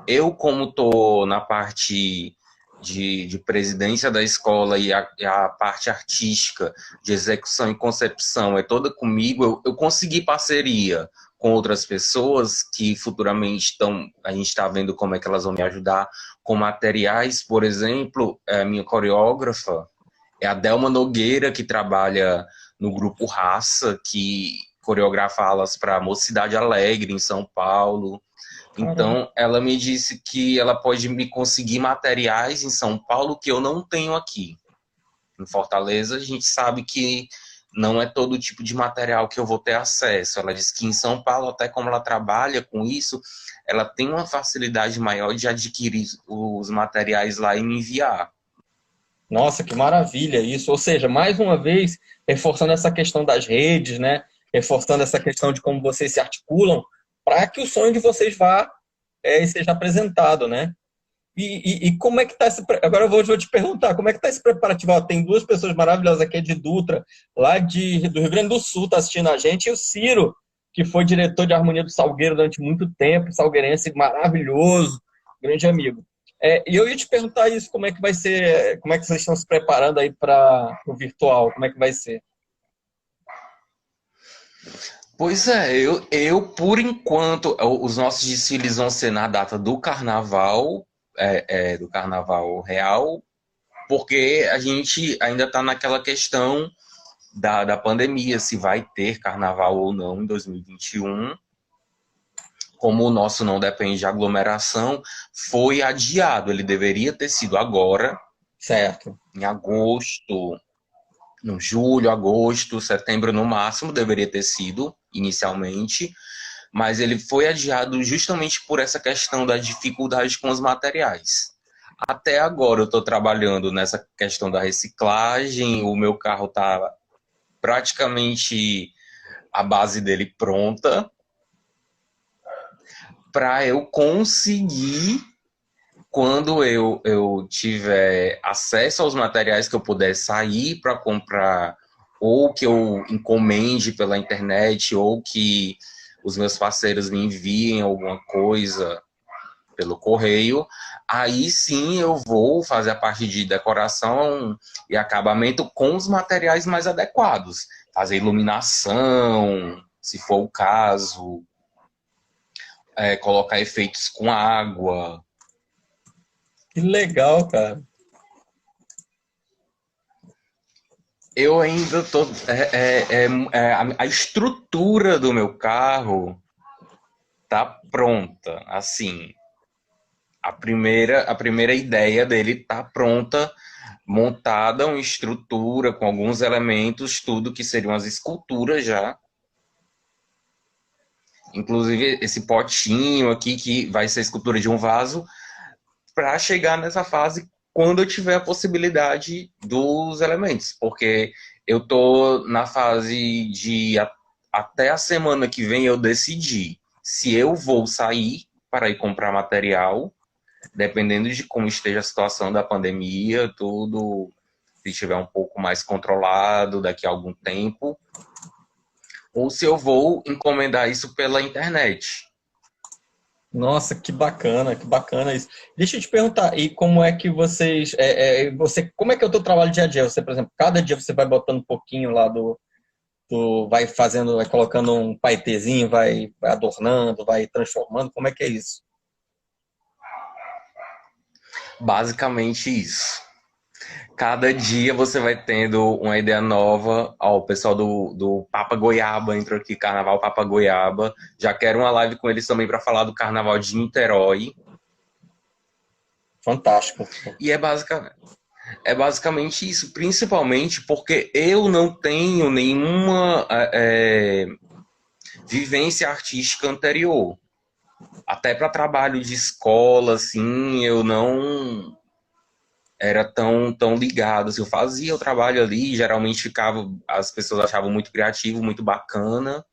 Eu, como tô na parte de presidência da escola e a parte artística, de execução e concepção é toda comigo, eu consegui parceria com outras pessoas que futuramente a gente está vendo como é que elas vão me ajudar com materiais, por exemplo, a minha coreógrafa é a Delma Nogueira, que trabalha no grupo Raça, que coreografa alas para Mocidade Alegre, em São Paulo. Caramba. Então, ela me disse que ela pode me conseguir materiais em São Paulo que eu não tenho aqui. Em Fortaleza, a gente sabe que não é todo tipo de material que eu vou ter acesso. Ela disse que em São Paulo, até como ela trabalha com isso, ela tem uma facilidade maior de adquirir os materiais lá e me enviar. Nossa, que maravilha isso. Ou seja, mais uma vez, reforçando essa questão das redes, né? Reforçando essa questão de como vocês se articulam para que o sonho de vocês vá e seja apresentado, né? E como é que está esse... Agora eu vou te perguntar, como é que está esse preparativo? Ó, tem duas pessoas maravilhosas aqui de Dutra, lá do Rio Grande do Sul, tá assistindo a gente, e o Ciro, que foi diretor de harmonia do Salgueiro durante muito tempo, salgueirense maravilhoso, grande amigo. E eu ia te perguntar isso, como é que vai ser, como é que vocês estão se preparando aí para o virtual, como é que vai ser? Pois é, eu por enquanto, os nossos desfiles vão ser na data do do carnaval real, porque a gente ainda está naquela questão da pandemia, se vai ter carnaval ou não em 2021. Como o nosso não depende de aglomeração, foi adiado. Ele deveria ter sido agora, Certo. em agosto, no julho, agosto, setembro no máximo, deveria ter sido inicialmente, mas ele foi adiado justamente por essa questão da dificuldade com os materiais. Até agora eu estou trabalhando nessa questão da reciclagem, o meu carro está praticamente a base dele pronta para eu conseguir, quando eu tiver acesso aos materiais que eu puder sair para comprar, ou que eu encomende pela internet, ou que os meus parceiros me enviem alguma coisa pelo correio, aí sim eu vou fazer a parte de decoração e acabamento com os materiais mais adequados. Fazer iluminação, se for o caso, colocar efeitos com água. Que legal, cara. Eu ainda tô. A estrutura do meu carro tá pronta. Assim, a primeira ideia dele tá pronta, montada, uma estrutura com alguns elementos, tudo que seriam as esculturas já. Inclusive esse potinho aqui que vai ser a escultura de um vaso, para chegar nessa fase quando eu tiver a possibilidade dos elementos, porque eu tô na fase de até a semana que vem eu decidir se eu vou sair para ir comprar material, dependendo de como esteja a situação da pandemia, tudo, se estiver um pouco mais controlado daqui a algum tempo, ou se eu vou encomendar isso pela internet. Nossa, que bacana isso. Deixa eu te perguntar, e como é que vocês, como é que é o teu trabalho dia a dia? Você, por exemplo, cada dia você vai botando um pouquinho lá vai fazendo, vai colocando um paetezinho, vai adornando, vai transformando, como é que é isso? Basicamente isso. Cada dia você vai tendo uma ideia nova. Ó, o pessoal do Papa Goiaba entrou aqui, Carnaval Papa Goiaba. Já quero uma live com eles também para falar do Carnaval de Niterói. Fantástico. E é basicamente isso, principalmente porque eu não tenho nenhuma vivência artística anterior. Até para trabalho de escola, assim, eu não era tão ligado. Assim, eu fazia o trabalho ali, geralmente as pessoas achavam muito criativo, muito bacana,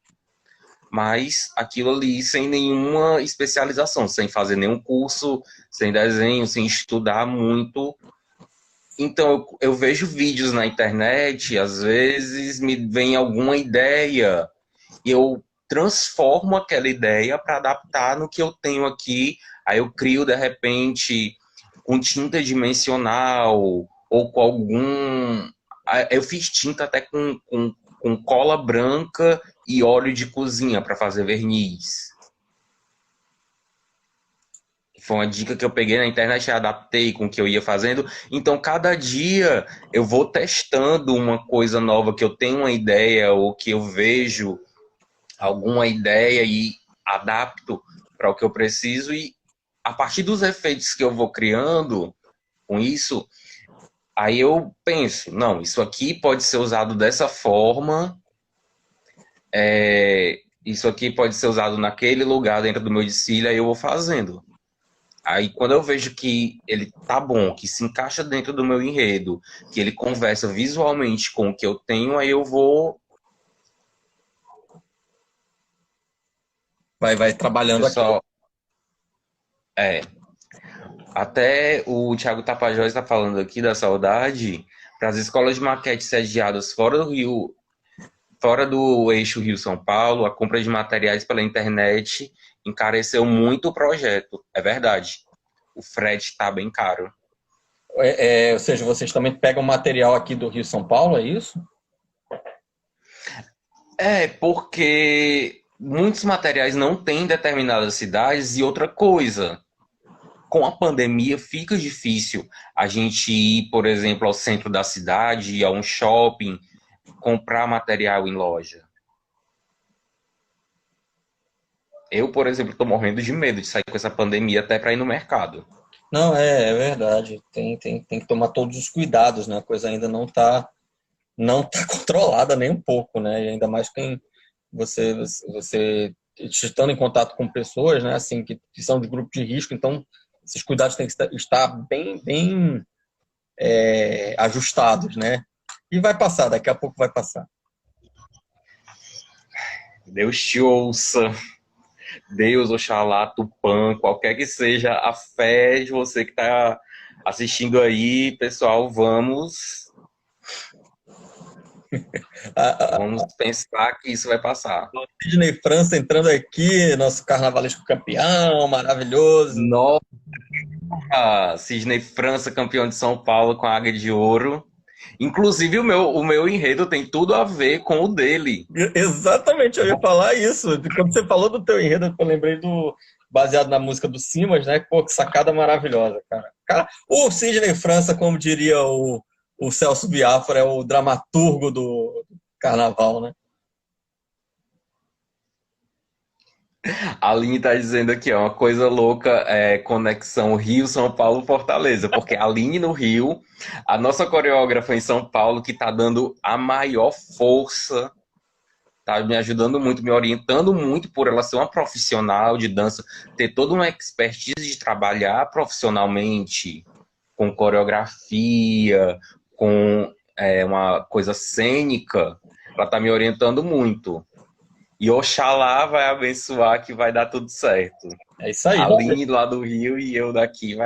mas aquilo ali sem nenhuma especialização, sem fazer nenhum curso, sem desenho, sem estudar muito. Então eu vejo vídeos na internet, às vezes me vem alguma ideia e eu transformo aquela ideia para adaptar no que eu tenho aqui. Aí eu crio de repente com tinta dimensional ou com algum. Eu fiz tinta até com cola branca e óleo de cozinha para fazer verniz. Foi uma dica que eu peguei na internet e adaptei com o que eu ia fazendo. Então, cada dia eu vou testando uma coisa nova que eu tenho uma ideia ou que eu vejo alguma ideia e adapto para o que eu preciso. E a partir dos efeitos que eu vou criando com isso, aí eu penso, não, isso aqui pode ser usado dessa forma, isso aqui pode ser usado naquele lugar dentro do meu desfile, aí eu vou fazendo. Aí quando eu vejo que ele tá bom, que se encaixa dentro do meu enredo, que ele conversa visualmente com o que eu tenho, aí eu vou. Vai trabalhando aqui. Pessoal, é. Até o Thiago Tapajós está falando aqui da saudade para as escolas de maquete sediadas fora do Rio, fora do eixo Rio-São Paulo, a compra de materiais pela internet encareceu muito o projeto. É verdade. O frete está bem caro. Ou seja, vocês também pegam material aqui do Rio São Paulo, é isso? Porque muitos materiais não têm em determinadas cidades e outra coisa. Com a pandemia fica difícil a gente ir, por exemplo, ao centro da cidade, a um shopping, comprar material em loja. Eu, por exemplo, estou morrendo de medo de sair com essa pandemia até para ir no mercado. Não, é verdade. Tem que tomar todos os cuidados, né? A coisa ainda não tá controlada nem um pouco, né? E ainda mais quem você estando em contato com pessoas, né? Assim, que são de grupo de risco, então esses cuidados têm que estar bem ajustados, né? E vai passar, daqui a pouco vai passar. Deus te ouça. Deus, Oxalá, Tupã, qualquer que seja a fé de você que está assistindo aí, pessoal, vamos. Vamos pensar que isso vai passar. Sidney França entrando aqui, nosso carnavalesco campeão, maravilhoso. Nossa, Sidney França, campeão de São Paulo com a Águia de Ouro. Inclusive, o meu enredo tem tudo a ver com o dele. Exatamente, eu ia falar isso. Quando você falou do teu enredo, eu lembrei do baseado na música do Simas, né? Pô, que sacada maravilhosa, cara. Cara, o Sidney França, como diria o Celso Biafra, é o dramaturgo do carnaval, né? A Aline tá dizendo aqui, ó, uma coisa louca é conexão Rio, São Paulo, Fortaleza, porque a Aline no Rio, a nossa coreógrafa em São Paulo, que tá dando a maior força, tá me ajudando muito, me orientando muito por ela ser uma profissional de dança, ter toda uma expertise de trabalhar profissionalmente com coreografia, com uma coisa cênica, ela tá me orientando muito. E Oxalá vai abençoar que vai dar tudo certo. É isso aí. A Aline lá do Rio e eu daqui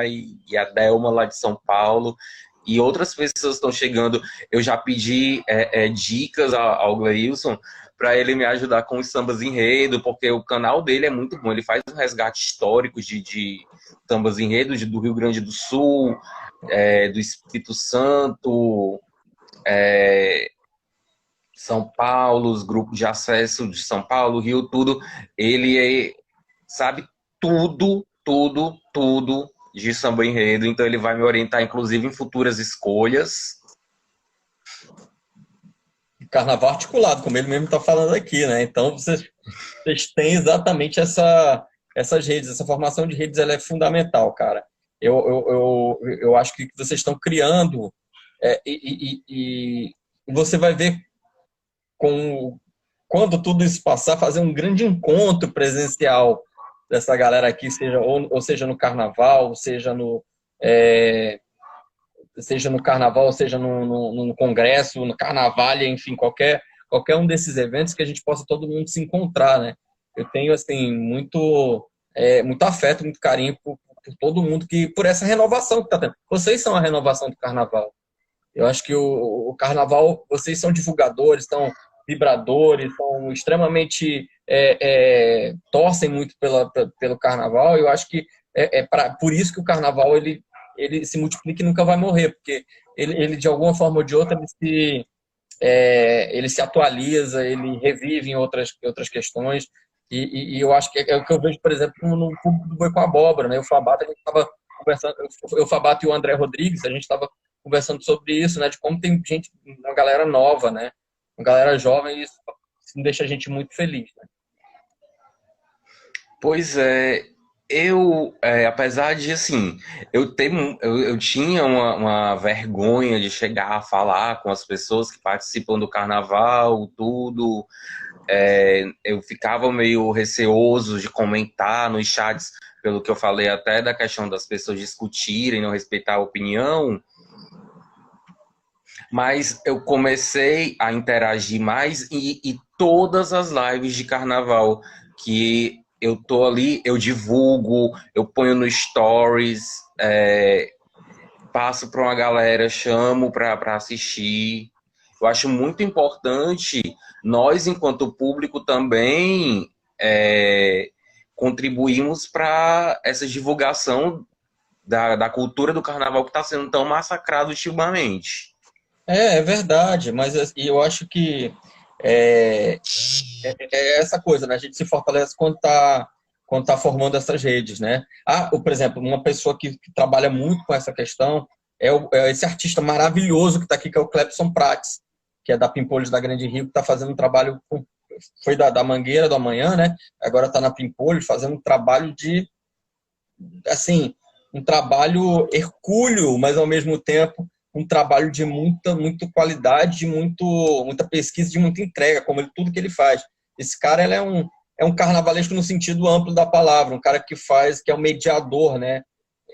e a Delma lá de São Paulo. E outras pessoas estão chegando. Eu já pedi dicas ao Gleilson para ele me ajudar com os sambas enredo, porque o canal dele é muito bom. Ele faz um resgate histórico de sambas enredo do Rio Grande do Sul, do Espírito Santo, São Paulo, os grupos de acesso de São Paulo, Rio, tudo. Ele sabe tudo, tudo, tudo de samba enredo, então ele vai me orientar, inclusive, em futuras escolhas. Carnaval articulado, como ele mesmo está falando aqui, né? Então, vocês têm exatamente essas redes, essa formação de redes ela é fundamental, cara. Eu acho que vocês estão criando e você vai ver quando tudo isso passar, fazer um grande encontro presencial dessa galera aqui, ou seja no carnaval, seja no carnaval, seja no congresso, no carnaval, enfim, qualquer um desses eventos que a gente possa todo mundo se encontrar, né? Eu tenho, assim, muito afeto, muito carinho por todo mundo, por essa renovação que está tendo. Vocês são a renovação do carnaval. Eu acho que o carnaval, vocês são divulgadores, são vibradores, são extremamente torcem muito pelo carnaval. Eu acho que por isso que o carnaval ele se multiplica e nunca vai morrer, porque ele de alguma forma ou de outra ele se atualiza, ele revive em outras questões. E eu acho que é o que eu vejo, por exemplo, no público do Boi com Abóbora, né? O Fabato, a gente estava conversando, o Fabato e o André Rodrigues, a gente estava conversando sobre isso, né? De como tem gente, uma galera nova, né? Uma galera jovem, e isso deixa a gente muito feliz, né? Pois é, apesar de, assim, eu tinha uma vergonha de chegar a falar com as pessoas que participam do carnaval, tudo. Eu ficava meio receoso de comentar nos chats, pelo que eu falei até da questão das pessoas discutirem, não respeitar a opinião. Mas eu comecei a interagir mais e todas as lives de carnaval que eu tô ali, eu divulgo, eu ponho no stories, passo para uma galera, chamo para assistir. Eu acho muito importante nós, enquanto público, também contribuímos para essa divulgação da cultura do carnaval que está sendo tão massacrado ultimamente. É verdade, mas eu acho que é, é essa coisa, né? A gente se fortalece quando tá formando essas redes, né? Por exemplo, uma pessoa que trabalha muito com essa questão é esse artista maravilhoso que está aqui, que é o Clepson Prates, que é da Pimpolhos da Grande Rio, que está fazendo um trabalho, foi da Mangueira do Amanhã, né? Agora está na Pimpolhos, fazendo um trabalho assim, um trabalho hercúleo, mas ao mesmo tempo um trabalho de muita qualidade, de muita pesquisa, de muita entrega, como tudo que ele faz. Esse cara ele é um carnavalesco no sentido amplo da palavra, um cara que é o mediador, né,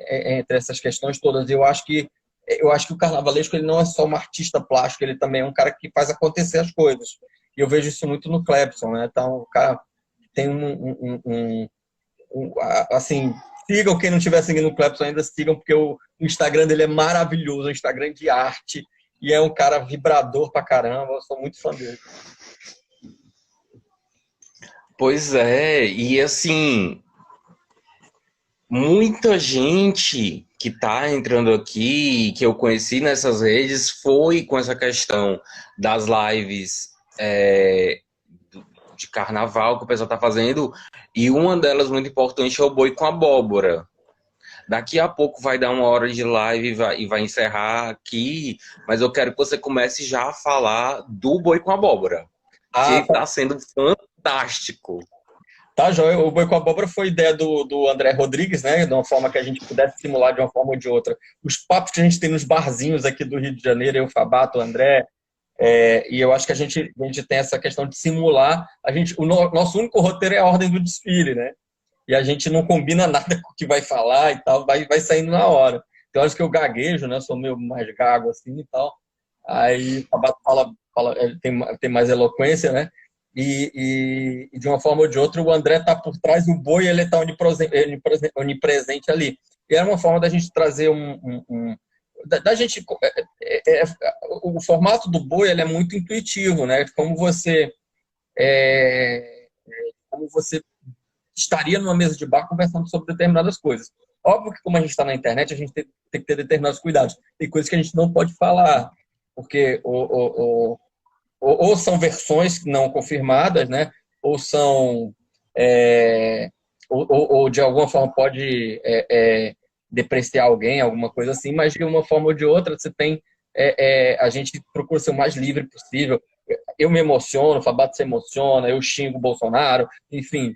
entre essas questões todas. Eu acho que o carnavalesco ele não é só um artista plástico, ele também é um cara que faz acontecer as coisas. E eu vejo isso muito no Clepson, né? Então, o cara tem assim, sigam quem não estiver seguindo o Clepson ainda, sigam, porque o Instagram dele é maravilhoso, é um Instagram de arte, e é um cara vibrador pra caramba, eu sou muito fã dele. Pois é, e assim, muita gente que está entrando aqui, que eu conheci nessas redes, foi com essa questão das lives de carnaval que o pessoal está fazendo, e uma delas muito importante é o boi com abóbora. Daqui a pouco vai dar uma hora de live e vai encerrar aqui, mas eu quero que você comece já a falar do boi com abóbora, que Ah, está sendo fantástico. tá, joia. O Boi com Abóbora foi ideia do André Rodrigues, né? De uma forma que a gente pudesse simular de uma forma ou de outra. Os papos que a gente tem nos barzinhos aqui do Rio de Janeiro, eu, Fabato, o André, e eu acho que a gente tem essa questão de simular. Nosso único roteiro é a ordem do desfile, né? E a gente não combina nada com o que vai falar e tal, vai saindo na hora. Então, acho que eu gaguejo, né? Sou meio mais gago assim e tal. Aí o Fabato fala, ele tem mais eloquência, né? E de uma forma ou de outra, o André está por trás do boi, ele está onipresente ali. E era uma forma da gente trazer da gente o formato do boi ele é muito intuitivo, né? É, como você estaria numa mesa de bar conversando sobre determinadas coisas. Óbvio que como a gente está na internet, a gente tem que ter determinados cuidados. Tem coisas que a gente não pode falar, porque ou são versões não confirmadas, né? Ou são ou de alguma forma pode depreciar alguém, alguma coisa assim, mas de uma forma ou de outra você tem a gente procura ser o mais livre possível. Eu me emociono, o Fabato se emociona, eu xingo o Bolsonaro, enfim,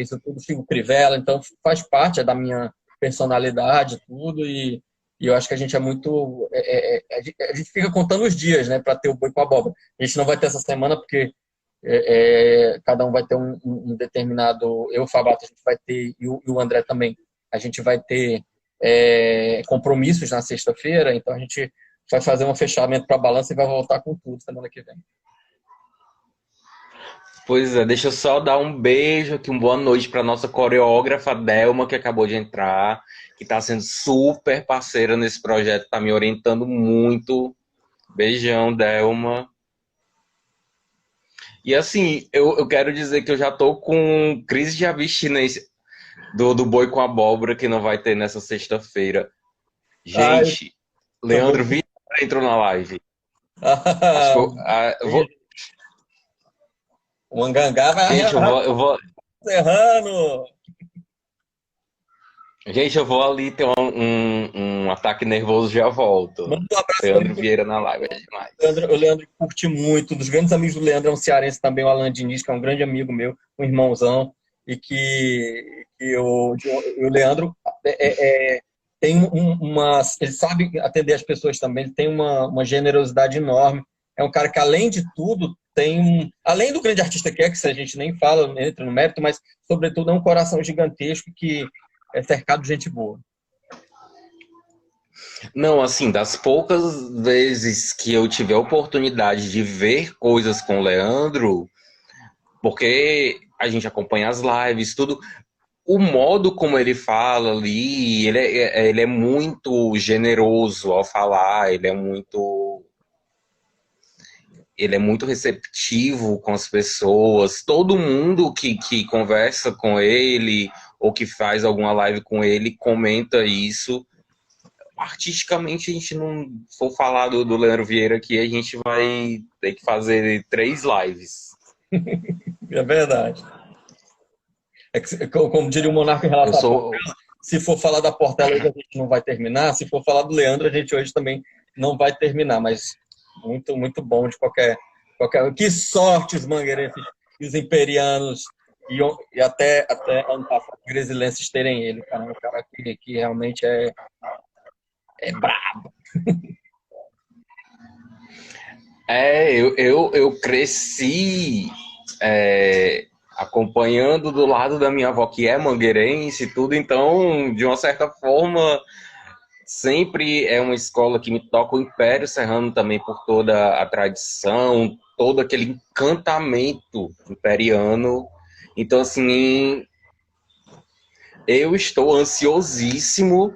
isso tudo xingo o Crivella, então faz parte da minha personalidade, tudo, e eu acho que a gente é muito. A gente fica contando os dias, né, para ter o boi com a abóbora. A gente não vai ter essa semana porque cada um vai ter um determinado. Eu, o Fabato, a gente vai ter, e o André também, a gente vai ter compromissos na sexta-feira, então a gente vai fazer um fechamento para a balança e vai voltar com tudo semana que vem. Pois é, deixa eu só dar um beijo aqui, uma boa noite para nossa coreógrafa Delma, que acabou de entrar, que está sendo super parceira nesse projeto, está me orientando muito. Beijão, Delma. E assim, eu quero dizer que eu já tô com crise de abstinência do boi com abóbora que não vai ter nessa sexta-feira. Ai, Gente, Leandro Vieira entrou na live. Acho que eu vou. o Angangá vai Gente, Serrano. Gente, eu vou ali ter um ataque nervoso e já volto. Manda um abraço para Leandro ele. Vieira na live, é demais. O Leandro curte muito. Um dos grandes amigos do Leandro é um cearense também, o Alan Diniz, que é um grande amigo meu, um irmãozão. E que o Leandro tem uma. Ele sabe atender as pessoas também, ele tem uma generosidade enorme. É um cara que, além de tudo, além do grande artista que a gente nem fala, entra no mérito, mas, sobretudo, é um coração gigantesco que é cercado de gente boa. Não, assim, das poucas vezes que eu tive a oportunidade de ver coisas com o Leandro, porque a gente acompanha as lives, tudo, o modo como ele fala ali, ele é muito generoso ao falar, ele é muito receptivo com as pessoas. Todo mundo que conversa com ele ou que faz alguma live com ele comenta isso. Artisticamente, a gente não for falar do Leandro Vieira aqui, a gente vai ter que fazer 3 lives. É verdade. Como diria o Monarca em Eu relação à sou. Portela, se for falar da Portela hoje a gente não vai terminar, se for falar do Leandro a gente hoje também não vai terminar, mas muito, muito bom de qualquer. Que sorte os mangueirenses e os imperianos e até ano passado, os gresilenses terem ele, cara. Um cara que realmente é brabo. Eu cresci acompanhando do lado da minha avó, que é mangueirense e tudo, então, de uma certa forma, sempre é uma escola que me toca o Império Serrano também por toda a tradição, todo aquele encantamento imperiano. Então, assim, eu estou ansiosíssimo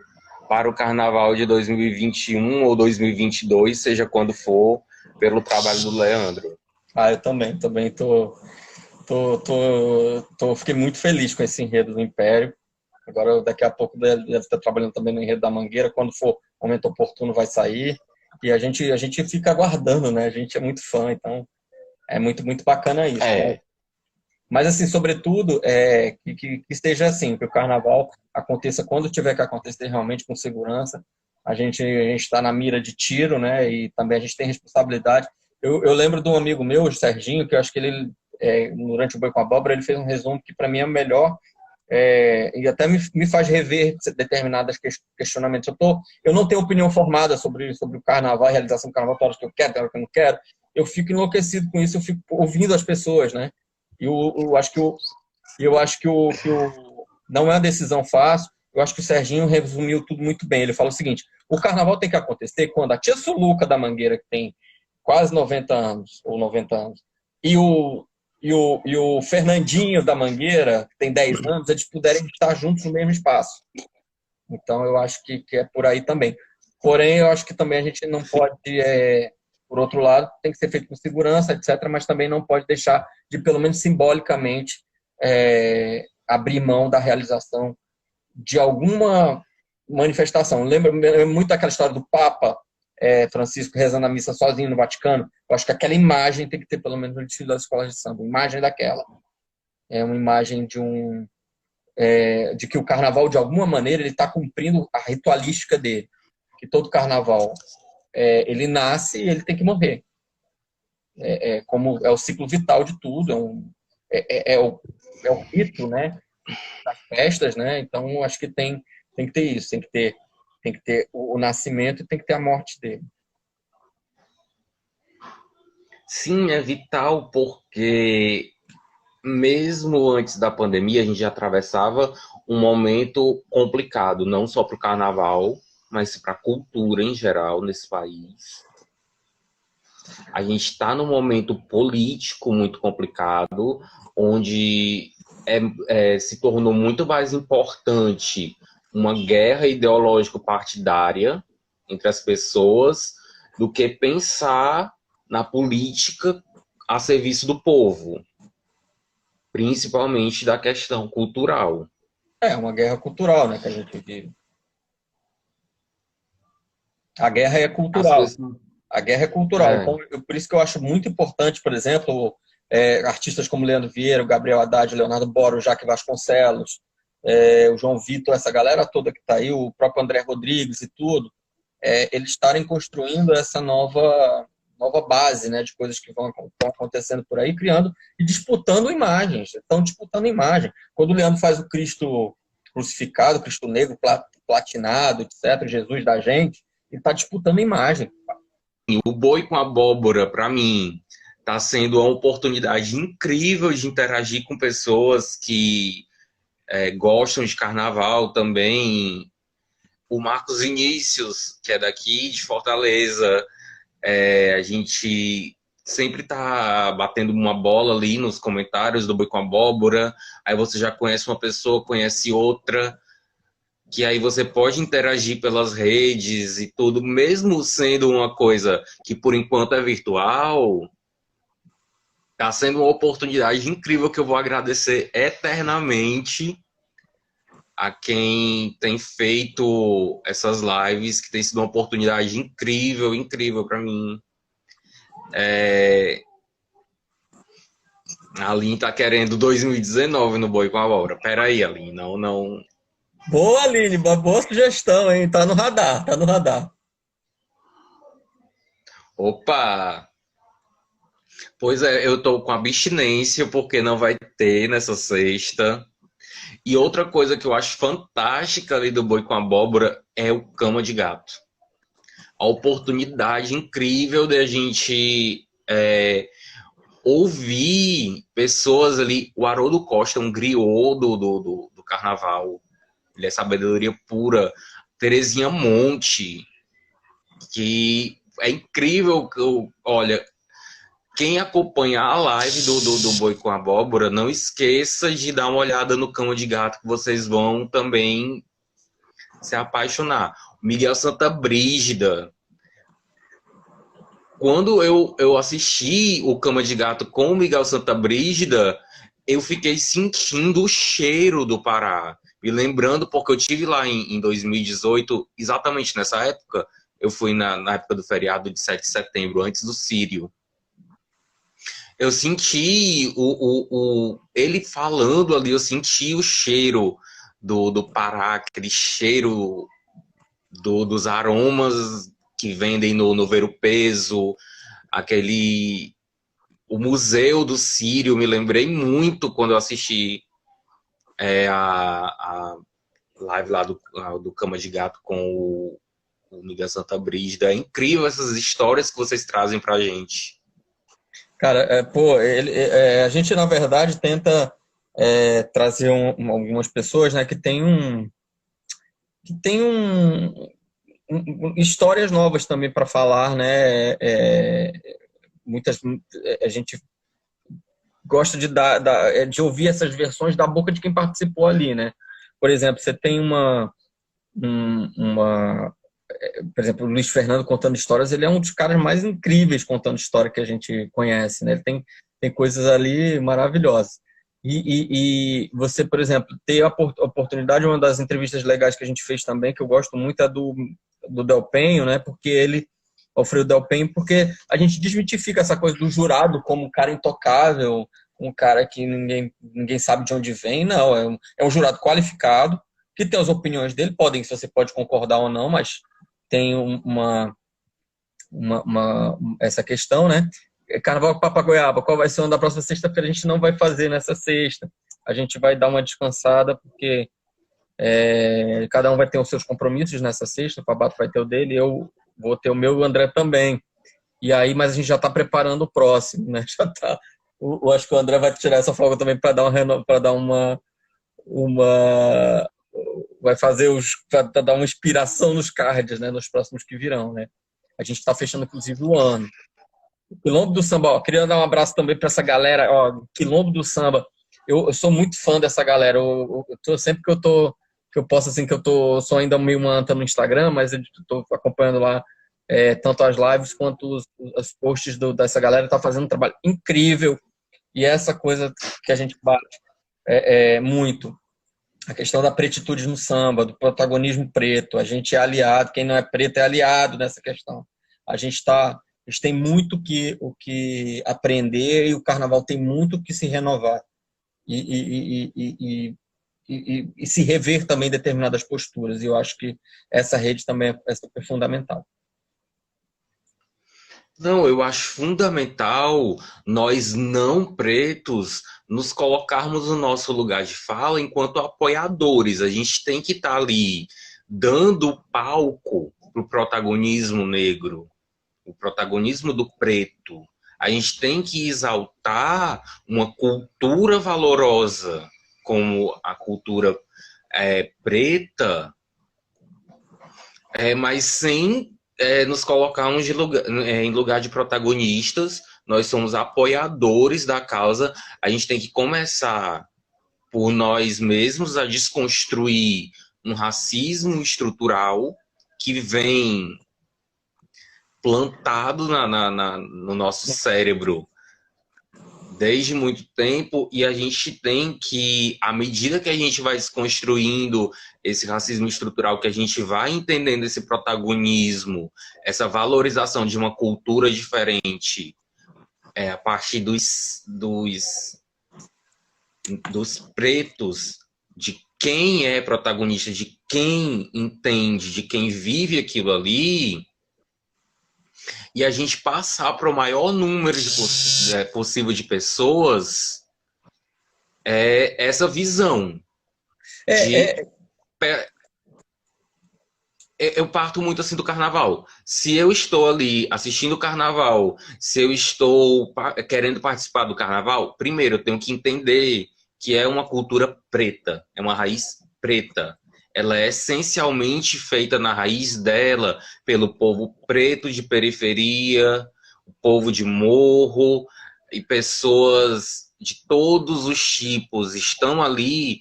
para o carnaval de 2021 ou 2022, seja quando for, pelo trabalho do Leandro. Eu também fiquei muito feliz com esse enredo do Império. Agora, daqui a pouco, deve estar trabalhando também no enredo da Mangueira. Quando for momento oportuno, vai sair. E a gente fica aguardando, né? A gente é muito fã, então é muito, muito bacana isso. Né? Mas, assim, sobretudo, que esteja assim, que o carnaval aconteça quando tiver que acontecer realmente com segurança. A gente está na mira de tiro, né? E também a gente tem responsabilidade. Eu lembro de um amigo meu, o Serginho, que eu acho que ele, durante o Boi com Abóbora, ele fez um resumo que, para mim, é o melhor. E até me faz rever determinados questionamentos. Eu não tenho opinião formada sobre o carnaval, a realização do carnaval, tem horas que eu quero, tem horas que eu não quero. Eu fico enlouquecido com isso, eu fico ouvindo as pessoas, né? Eu acho que não é uma decisão fácil. Eu acho que o Serginho resumiu tudo muito bem. Ele fala o seguinte: o carnaval tem que acontecer quando a tia Suluca da Mangueira, que tem quase 90 anos, ou 90 anos, e o Fernandinho da Mangueira, que tem 10 anos, eles puderem estar juntos no mesmo espaço. Então, eu acho que é por aí também. Porém, eu acho que também a gente não pode, por outro lado, tem que ser feito com segurança, etc., mas também não pode deixar de, pelo menos simbolicamente, abrir mão da realização de alguma manifestação. Lembra muito daquela história do Papa Francisco rezando a missa sozinho no Vaticano. Eu acho que aquela imagem tem que ter pelo menos no desfile das escolas de samba. Imagem daquela. É uma imagem de que o carnaval, de alguma maneira, ele está cumprindo a ritualística dele. Que todo carnaval, ele nasce e ele tem que morrer. Como é o ciclo vital de tudo. É o rito, né, das festas, né? Então, acho que tem que ter isso. Tem que ter o nascimento e tem que ter a morte dele. Sim, é vital porque mesmo antes da pandemia a gente já atravessava um momento complicado, não só para o carnaval, mas para a cultura em geral nesse país. A gente está num momento político muito complicado, onde se tornou muito mais importante uma guerra ideológico-partidária entre as pessoas do que pensar na política a serviço do povo, principalmente da questão cultural. É uma guerra cultural, né, que a gente vive. A guerra é cultural. A guerra é cultural. Então, por isso que eu acho muito importante, por exemplo, artistas como Leandro Vieira, o Gabriel Haddad, o Leonardo Boro, o Jaque Vasconcelos, o João Vitor, essa galera toda que está aí, o próprio André Rodrigues e tudo, eles estarem construindo essa nova base, né, de coisas que vão acontecendo por aí, criando e disputando imagens. Estão disputando imagem. Quando o Leandro faz o Cristo crucificado, Cristo negro, platinado, etc., Jesus da gente, ele está disputando imagem. O Boi com Abóbora, para mim, está sendo uma oportunidade incrível de interagir com pessoas que gostam de carnaval também. O Marcos Vinícius, que é daqui de Fortaleza, a gente sempre tá batendo uma bola ali nos comentários do Boi com Abóbora, aí você já conhece uma pessoa, conhece outra, que aí você pode interagir pelas redes e tudo, mesmo sendo uma coisa que por enquanto é virtual, tá sendo uma oportunidade incrível que eu vou agradecer eternamente a quem tem feito essas lives, que tem sido uma oportunidade incrível, incrível para mim. A Aline tá querendo 2019 no Boi com a Abóbora. Peraí, Aline, não... Boa, Aline, boa sugestão, hein? Tá no radar, tá no radar. Opa! Pois é, eu tô com abstinência porque não vai ter nessa sexta. E outra coisa que eu acho fantástica ali do Boi com Abóbora é o Cama de Gato. A oportunidade incrível de a gente ouvir pessoas ali. O Haroldo Costa, um griot do carnaval. Ele é sabedoria pura. Terezinha Monte, que é incrível. Olha, quem acompanhar a live do Boi com Abóbora, não esqueça de dar uma olhada no Cama de Gato, que vocês vão também se apaixonar. Miguel Santa Brígida. Quando eu assisti o Cama de Gato com o Miguel Santa Brígida, eu fiquei sentindo o cheiro do Pará. Me lembrando, porque eu tive lá em 2018, exatamente nessa época, eu fui na época do feriado de 7 de setembro, antes do Sírio. Eu senti ele falando ali, eu senti o cheiro do Pará, aquele cheiro dos aromas que vendem no Ver o Peso, aquele... O Museu do Sírio, me lembrei muito quando eu assisti a live lá do Cama de Gato com o Miguel Santa Brígida. É incrível essas histórias que vocês trazem pra gente. Cara, pô, a gente na verdade tenta trazer algumas pessoas, né, que tem histórias novas também para falar, né? Muitas a gente gosta de ouvir essas versões da boca de quem participou ali, né? Por exemplo, você tem por exemplo, o Luiz Fernando contando histórias, ele é um dos caras mais incríveis contando história que a gente conhece, né? Ele tem coisas ali maravilhosas. E você, por exemplo, ter a oportunidade, uma das entrevistas legais que a gente fez também, que eu gosto muito, é do Del Penho, né? Porque ele, Alfredo Del Penho, porque a gente desmitifica essa coisa do jurado como um cara intocável, um cara que ninguém sabe de onde vem. Não, é um jurado qualificado, que tem as opiniões dele, você pode concordar ou não, mas tem essa questão, né? Carnaval com Papagoiaba, qual vai ser o ano da próxima sexta-feira? A gente não vai fazer nessa sexta. A gente vai dar uma descansada, porque cada um vai ter os seus compromissos nessa sexta, o Pabato vai ter o dele, eu vou ter o meu e o André também. E aí, mas a gente já está preparando o próximo, né? Já tá. Eu acho que o André vai tirar essa folga também para dar uma vai fazer para dar uma inspiração nos cards, né? Nos próximos que virão, né? A gente está fechando, inclusive, o ano. O Quilombo do Samba, ó, queria dar um abraço também para essa galera, ó, Quilombo do Samba. Eu sou muito fã dessa galera. Sempre que eu posso, assim, sou ainda meio uma anta no Instagram, mas eu tô acompanhando lá tanto as lives quanto os posts dessa galera. Tá fazendo um trabalho incrível. E essa coisa que a gente bate muito, a questão da pretitude no samba, do protagonismo preto. A gente é aliado, quem não é preto é aliado nessa questão. A gente tem muito o que aprender e o carnaval tem muito o que se renovar e se rever também determinadas posturas. E eu acho que essa rede também é super fundamental. Não, eu acho fundamental nós não pretos nos colocarmos no nosso lugar de fala enquanto apoiadores. A gente tem que estar ali dando palco para o protagonismo negro, o protagonismo do preto. A gente tem que exaltar uma cultura valorosa como a cultura preta, mas sem nos colocarmos em lugar de protagonistas. Nós somos apoiadores da causa. A gente tem que começar por nós mesmos a desconstruir um racismo estrutural que vem plantado no nosso cérebro desde muito tempo, e a gente tem que, à medida que a gente vai desconstruindo esse racismo estrutural, que a gente vai entendendo esse protagonismo, essa valorização de uma cultura diferente, a partir dos pretos, de quem é protagonista, de quem entende, de quem vive aquilo ali, e a gente passar para o maior número possível de pessoas essa visão de... Eu parto muito assim do carnaval. Se eu estou ali assistindo o carnaval, se eu estou querendo participar do carnaval, primeiro eu tenho que entender que é uma cultura preta, é uma raiz preta. Ela é essencialmente feita na raiz dela pelo povo preto de periferia, o povo de morro, e pessoas de todos os tipos estão ali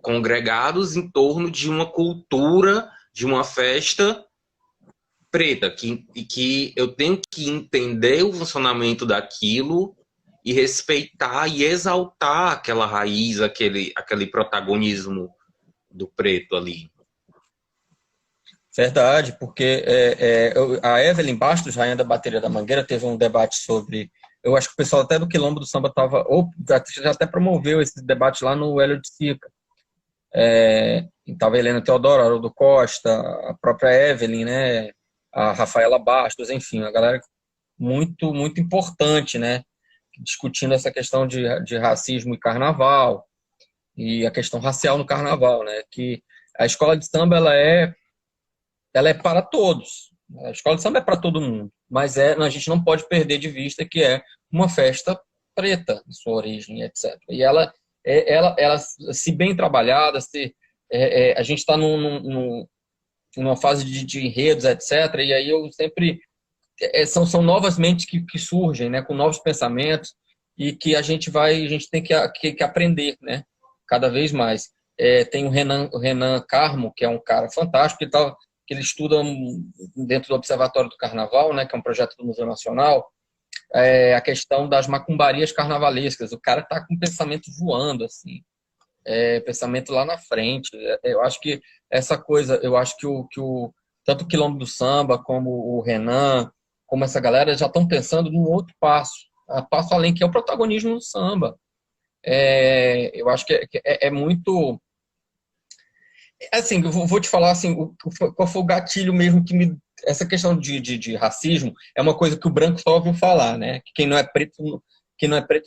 congregados em torno de uma cultura, de uma festa preta, e que eu tenho que entender o funcionamento daquilo e respeitar e exaltar aquela raiz, aquele protagonismo do preto ali. Verdade, porque a Evelyn Bastos, rainha da bateria da Mangueira, teve um debate sobre. Eu acho que o pessoal até do Quilombo do Samba estava. Ou já até promoveu esse debate lá no Hélio de Sica. Estava a Helena Teodoro, Haroldo Costa, a própria Evelyn, né? A Rafaela Bastos, enfim, a galera muito, muito importante, né? Discutindo essa questão de racismo e carnaval, e a questão racial no carnaval, né? Que a escola de samba ela é para todos. A escola de samba é para todo mundo, mas a gente não pode perder de vista que é uma festa preta em sua origem, etc. E ela se bem trabalhada, a gente está numa fase de enredos, etc. E aí eu sempre são novas mentes que surgem, né, com novos pensamentos e que a gente tem que aprender, né, cada vez mais. Tem o Renan Carmo, que é um cara fantástico, que ele estuda dentro do Observatório do Carnaval, né, que é um projeto do Museu Nacional, a questão das macumbarias carnavalescas. O cara tá com o pensamento voando, assim, pensamento lá na frente. Eu acho que essa coisa, eu acho que tanto o Quilombo do Samba, como o Renan, como essa galera já estão pensando num outro passo além, que é o protagonismo do samba. Eu acho que é muito... Assim, eu vou te falar assim, qual foi o gatilho mesmo que me... Essa questão de racismo é uma coisa que o branco só ouviu falar, né? Que quem não é preto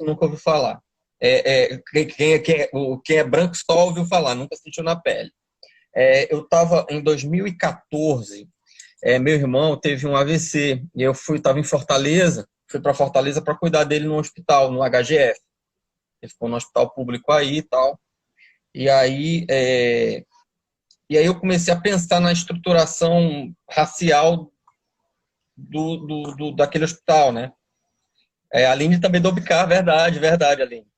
nunca ouviu falar. Quem é branco só ouviu falar, nunca sentiu na pele. Eu estava em 2014, meu irmão teve um AVC e eu estava em Fortaleza, fui para Fortaleza para cuidar dele no hospital, no HGF. Ele ficou no hospital público aí e tal. E aí, eu comecei a pensar na estruturação racial daquele hospital, né? A Aline também do Bicar, verdade, Aline.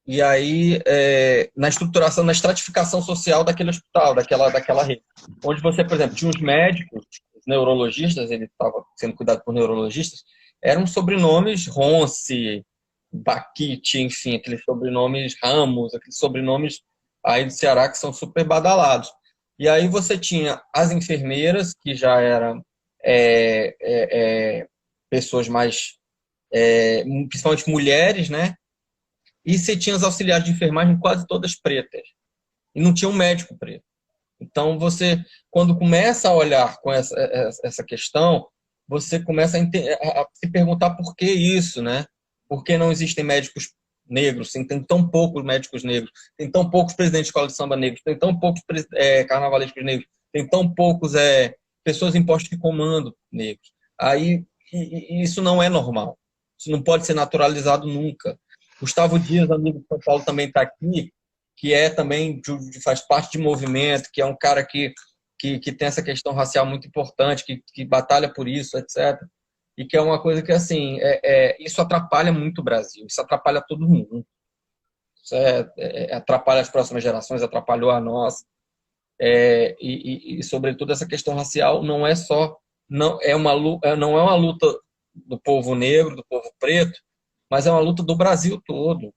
E aí, na estruturação, na estratificação social daquele hospital, daquela rede. Onde você, por exemplo, tinha os médicos, os neurologistas, ele estava sendo cuidado por neurologistas, eram sobrenomes Ronce, Baquite, enfim, aqueles sobrenomes Ramos, aqueles sobrenomes aí do Ceará que são super badalados. E aí você tinha as enfermeiras, que já eram pessoas mais, principalmente mulheres, né? E você tinha as auxiliares de enfermagem quase todas pretas. E não tinha um médico preto. Então, quando começa a olhar com essa questão, você começa a se perguntar por que isso, né? Por que não existem médicos negros? Tem tão poucos médicos negros, tem tão poucos presidentes de escola de samba negros, tem tão poucos carnavalescos negros, tem tão poucos pessoas em postos de comando negros. Aí, isso não é normal. Isso não pode ser naturalizado nunca. Gustavo Dias, amigo de São Paulo, também está aqui, que também faz parte de movimento, que é um cara que tem essa questão racial muito importante, que batalha por isso, etc. E que é uma coisa que, assim, isso atrapalha muito o Brasil, isso atrapalha todo mundo. Isso atrapalha as próximas gerações, atrapalhou a nossa. Sobretudo, essa questão racial não é uma luta do povo negro, do povo preto, mas é uma luta do Brasil todo.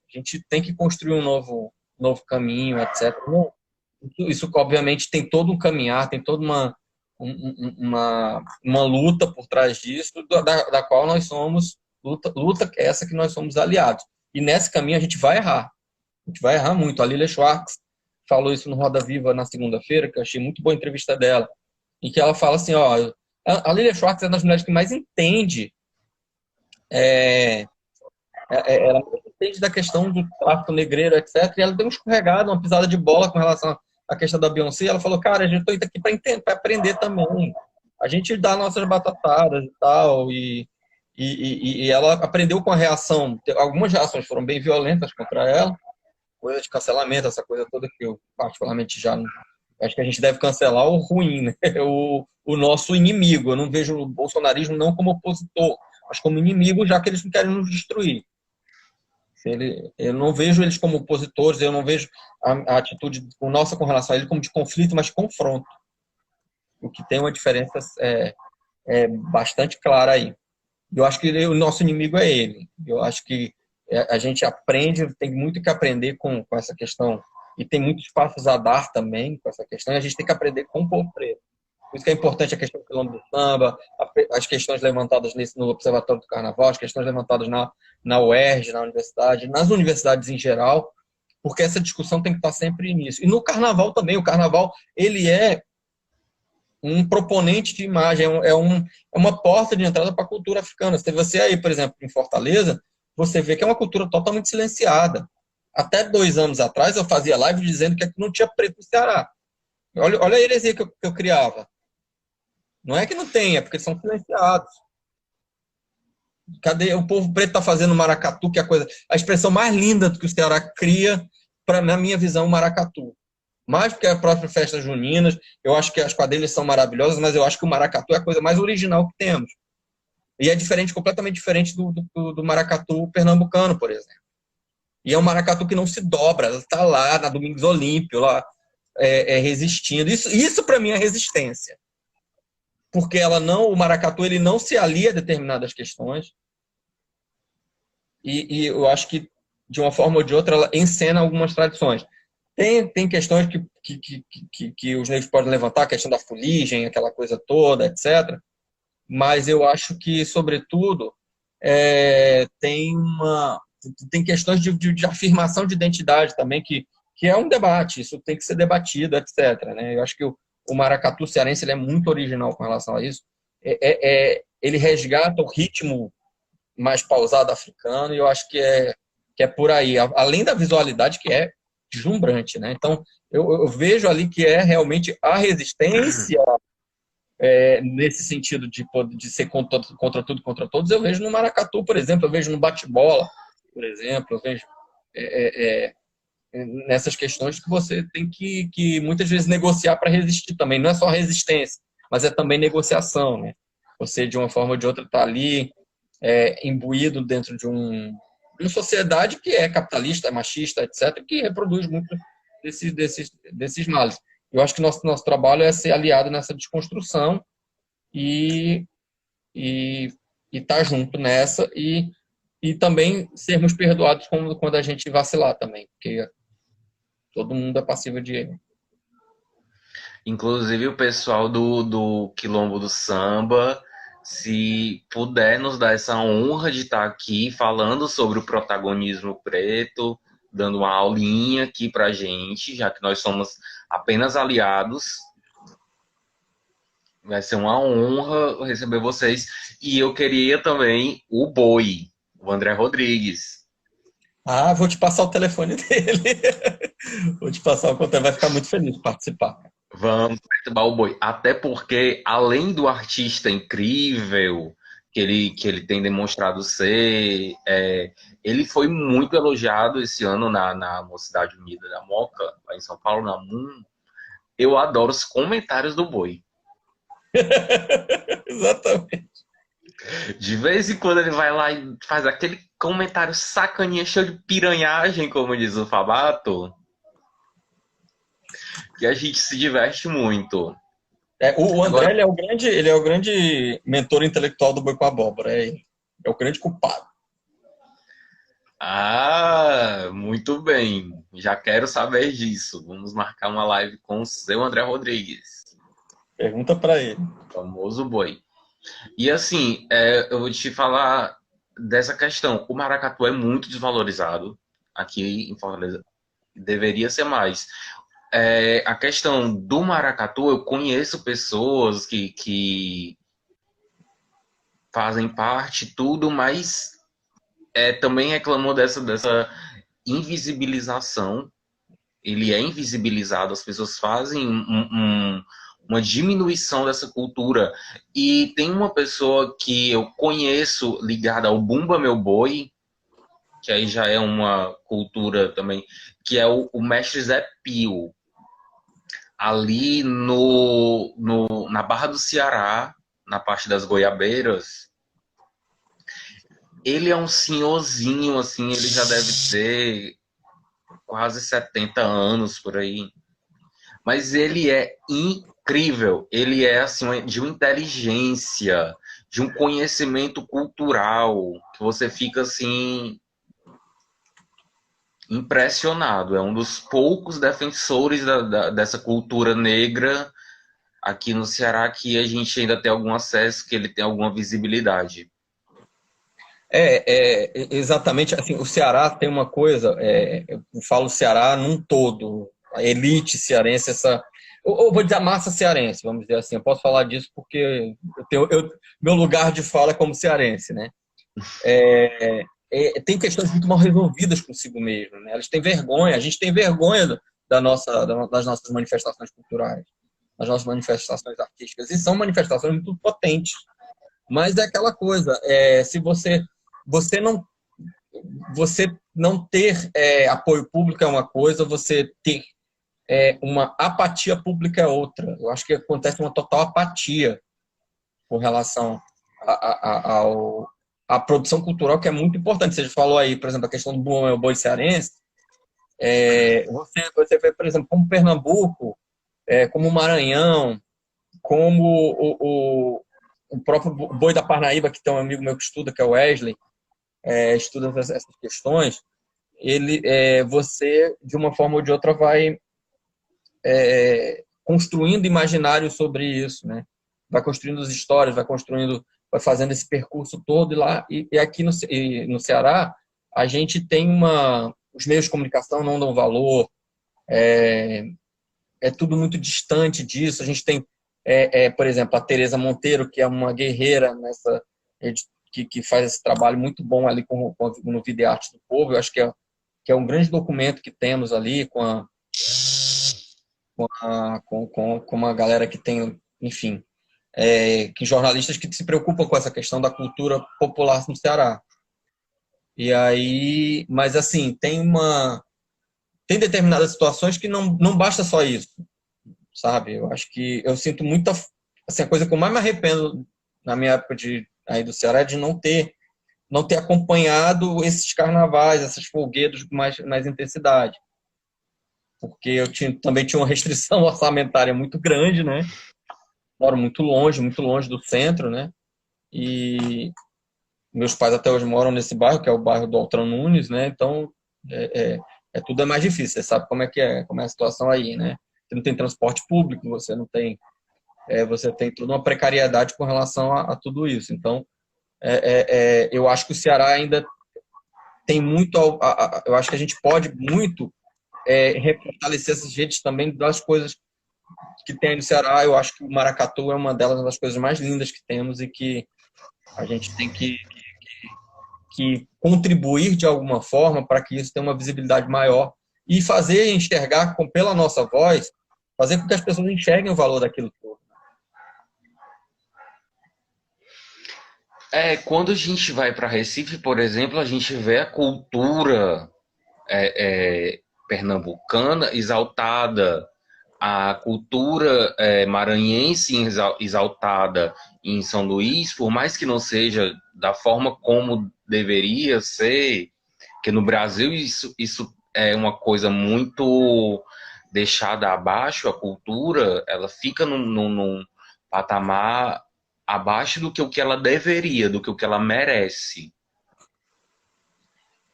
A gente tem que construir um novo caminho, etc. Isso, obviamente, tem todo um caminhar, tem toda uma luta por trás disso, da qual nós somos, luta essa que nós somos aliados. E nesse caminho a gente vai errar. A gente vai errar muito. A Lilia Schwartz falou isso no Roda Viva na segunda-feira, que eu achei muito boa a entrevista dela, em que ela fala assim, a Lilia Schwartz é uma das mulheres que mais entende ela entende da questão do tráfico negreiro, etc. E ela deu uma escorregada, uma pisada de bola com relação à questão da Beyoncé. Ela falou, cara, a gente está aqui para aprender também. A gente dá nossas batatadas e tal. E ela aprendeu com a reação. Algumas reações foram bem violentas contra ela. Coisa de cancelamento, essa coisa toda que eu particularmente já não... Acho que a gente deve cancelar o ruim, né? o nosso inimigo. Eu não vejo o bolsonarismo não como opositor, mas como inimigo, já que eles não querem nos destruir. Eu não vejo eles como opositores, eu não vejo a atitude nossa com relação a ele como de conflito, mas de confronto. O que tem uma diferença bastante clara aí. Eu acho que o nosso inimigo é ele. Eu acho que a gente aprende, tem muito que aprender com essa questão, e tem muitos passos a dar também com essa questão, e a gente tem que aprender com o povo preto. Por isso que é importante a questão do quilombo do samba, as questões levantadas no Observatório do Carnaval, as questões levantadas na UERJ, na universidade, nas universidades em geral, porque essa discussão tem que estar sempre nisso. E no Carnaval também, o Carnaval, ele é um proponente de imagem, é uma porta de entrada para a cultura africana. Se você aí, por exemplo, em Fortaleza, você vê que é uma cultura totalmente silenciada. Até 2 anos atrás, eu fazia live dizendo que aqui não tinha preto no Ceará. Olha a heresia que eu criava. Não é que não tenha, é porque são silenciados. Cadê o povo preto está fazendo maracatu, que é a expressão mais linda que o Ceará cria, na minha visão, o maracatu. Mais do que a própria festa junina, eu acho que as quadrilhas são maravilhosas, mas eu acho que o maracatu é a coisa mais original que temos. E é diferente, completamente diferente do maracatu pernambucano, por exemplo. E é um maracatu que não se dobra, ela está lá na Domingos Olímpio, lá resistindo. Isso para mim é resistência. Porque o maracatu ele não se alia a determinadas questões. E eu acho que, de uma forma ou de outra, ela encena algumas tradições. Tem questões que os negros podem levantar, a questão da fuligem, aquela coisa toda, etc. Mas eu acho que, sobretudo, tem questões de afirmação de identidade também, que é um debate, isso tem que ser debatido, etc. Né? Eu acho que o maracatu cearense ele é muito original com relação a isso. Ele resgata o ritmo mais pausado africano, e eu acho que é por aí. Além da visualidade, que é deslumbrante, né? Então, eu vejo ali que é realmente a resistência, nesse sentido de ser contra tudo, contra todos. Eu vejo no maracatu, por exemplo, eu vejo no bate-bola, por exemplo, eu vejo nessas questões que você tem que muitas vezes negociar para resistir também. Não é só resistência, mas é também negociação, né? Você, de uma forma ou de outra, está ali imbuído dentro de uma sociedade que é capitalista, é machista, etc., que reproduz muito desses males. Eu acho que nosso trabalho é ser aliado nessa desconstrução e estar junto nessa e também sermos perdoados quando a gente vacilar também, porque todo mundo é passível de erro. Inclusive o pessoal do Quilombo do Samba, se puder nos dar essa honra de estar aqui falando sobre o protagonismo preto, dando uma aulinha aqui pra gente, já que nós somos apenas aliados. Vai ser uma honra receber vocês. E eu queria também o Boi, o André Rodrigues. Vou te passar o telefone dele. Vou te passar o contato, vai ficar muito feliz de participar. Vamos perturbar o Boi. Até porque, além do artista incrível que ele tem demonstrado ser, ele foi muito elogiado esse ano na Mocidade Unida da Moca, lá em São Paulo, na MUN. Eu adoro os comentários do Boi. Exatamente. De vez em quando ele vai lá e faz aquele comentário sacaninha, cheio de piranhagem, como diz o Fabato, que a gente se diverte muito. O André Agora, ele é o grande mentor intelectual do Boi com Abóbora. É o grande culpado. muito bem. Já quero saber disso. Vamos marcar uma live com o seu André Rodrigues, Pergunta para ele. famoso Boi. E assim, eu vou te falar dessa questão. O maracatu é muito desvalorizado aqui em Fortaleza. Deveria ser mais. A questão do maracatu, eu conheço pessoas que fazem parte, tudo, mas também reclamou dessa invisibilização. Ele é invisibilizado, as pessoas fazem uma diminuição dessa cultura. E tem uma pessoa que eu conheço ligada ao Bumba Meu Boi, que aí já é uma cultura também, que é o mestre Zé Pio. Ali na Barra do Ceará, na parte das Goiabeiras, Ele é um senhorzinho, assim, ele já deve ter quase 70 anos por aí. Mas ele é incrível. Ele é, assim, de uma inteligência, de um conhecimento cultural, que você fica, assim, impressionado. É um dos poucos defensores dessa cultura negra aqui no Ceará que a gente ainda tem algum acesso, que ele tem alguma visibilidade. Exatamente assim, o Ceará tem uma coisa, eu falo Ceará num todo, a elite cearense, eu vou dizer a massa cearense, vamos dizer assim, eu posso falar disso porque meu lugar de fala é como cearense, né? Tem questões muito mal resolvidas consigo mesmo, né? Elas têm vergonha, a gente tem vergonha das nossas manifestações culturais, das nossas manifestações artísticas, e são manifestações muito potentes, mas é aquela coisa, se você não você não ter apoio público é uma coisa, você ter uma apatia pública é outra. Eu acho que acontece uma total apatia com relação ao a produção cultural, que é muito importante. Você falou aí, por exemplo, a questão do boi cearense. Você vê, por exemplo, como Pernambuco, como Maranhão, como o próprio Boi da Parnaíba, que tem um amigo meu que estuda, que é o Wesley, estuda essas questões. Você, de uma forma ou de outra, vai construindo imaginário sobre isso, né? Vai construindo as histórias, vai fazendo esse percurso todo e aqui no Ceará a gente tem os meios de comunicação não dão valor, é tudo muito distante disso. A gente tem, por exemplo, a Tereza Monteiro, que é uma guerreira que faz esse trabalho muito bom ali no Vida e Arte do Povo. Eu acho que é um grande documento que temos ali com uma galera que tem, enfim, que jornalistas que se preocupam com essa questão da cultura popular no Ceará. E aí, mas assim, tem determinadas situações que não basta só isso, sabe? Eu acho que eu sinto muita, assim, a coisa que eu mais me arrependo na minha época aí do Ceará é de não ter acompanhado esses carnavais, essas folguedos com mais intensidade, porque também tinha uma restrição orçamentária muito grande, né? Moro muito longe do centro, né? E meus pais até hoje moram nesse bairro, que é o bairro do Altran Nunes, né? Então, tudo é mais difícil. Você sabe como é a situação aí, né? Você não tem transporte público, você tem toda uma precariedade com relação a tudo isso. Então, eu acho que o Ceará ainda tem muito, eu acho que a gente pode muito refortalecer essas redes também das coisas que tem aí no Ceará. Eu acho que o maracatu é uma das coisas mais lindas que temos e que a gente tem que contribuir de alguma forma para que isso tenha uma visibilidade maior e fazer enxergar pela nossa voz, fazer com que as pessoas enxerguem o valor daquilo tudo. Quando a gente vai para Recife, por exemplo, a gente vê a cultura pernambucana exaltada, a cultura maranhense exaltada em São Luís, por mais que não seja da forma como deveria ser, que no Brasil isso é uma coisa muito deixada abaixo, a cultura, ela fica num patamar abaixo do que o que ela deveria, do que o que ela merece.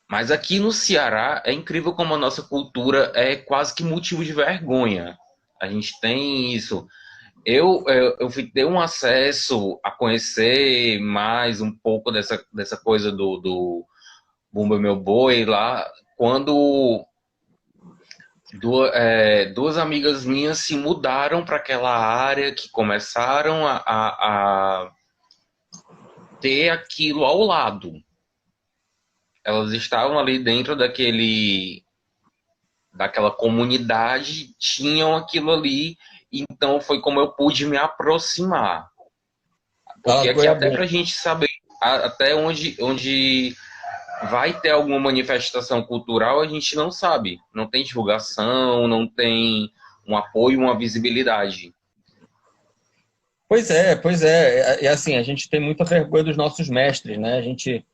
Mas aqui no Ceará é incrível como a nossa cultura é quase que motivo de vergonha. A gente tem isso. Eu fui ter um acesso a conhecer mais um pouco dessa coisa do Bumba Meu Boi lá, quando duas amigas minhas se mudaram para aquela área, que começaram a ter aquilo ao lado. Elas estavam ali dentro daquela comunidade, tinham aquilo ali, então foi como eu pude me aproximar. Porque Fala aqui até Goiabum. para a gente saber até onde vai ter alguma manifestação cultural, a gente não sabe. Não tem divulgação, não tem um apoio, uma visibilidade. Pois é. E assim, a gente tem muita vergonha dos nossos mestres, né? A gente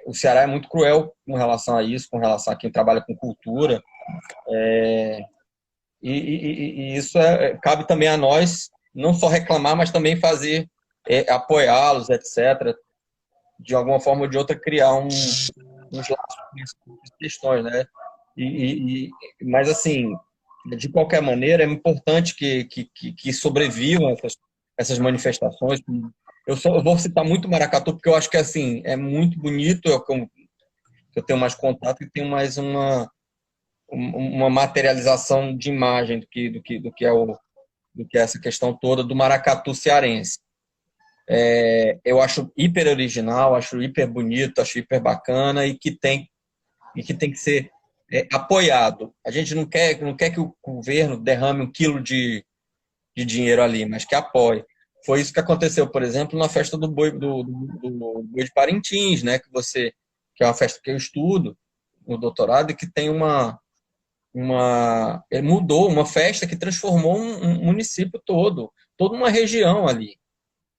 O Ceará é muito cruel com relação a isso, com relação a quem trabalha com cultura. E isso cabe também a nós, não só reclamar, mas também fazer, apoiá-los, etc. De alguma forma ou de outra, criar uns laços com essas questões, né? Mas, assim, de qualquer maneira, é importante que sobrevivam essas manifestações. Eu vou citar muito Maracatu, porque eu acho que, assim, é muito bonito, eu tenho mais contato e tenho mais uma materialização de imagem do que essa questão toda do maracatu cearense. Eu acho hiper original, acho hiper bonito, acho hiper bacana e que tem que ser apoiado. A gente não quer que o governo derrame 1 quilo de dinheiro ali, mas que apoie. Foi isso que aconteceu, por exemplo, na festa do Boi, do Boi de Parintins, né? Que é uma festa que eu estudo no doutorado e que tem mudou uma festa que transformou um município todo, toda uma região ali,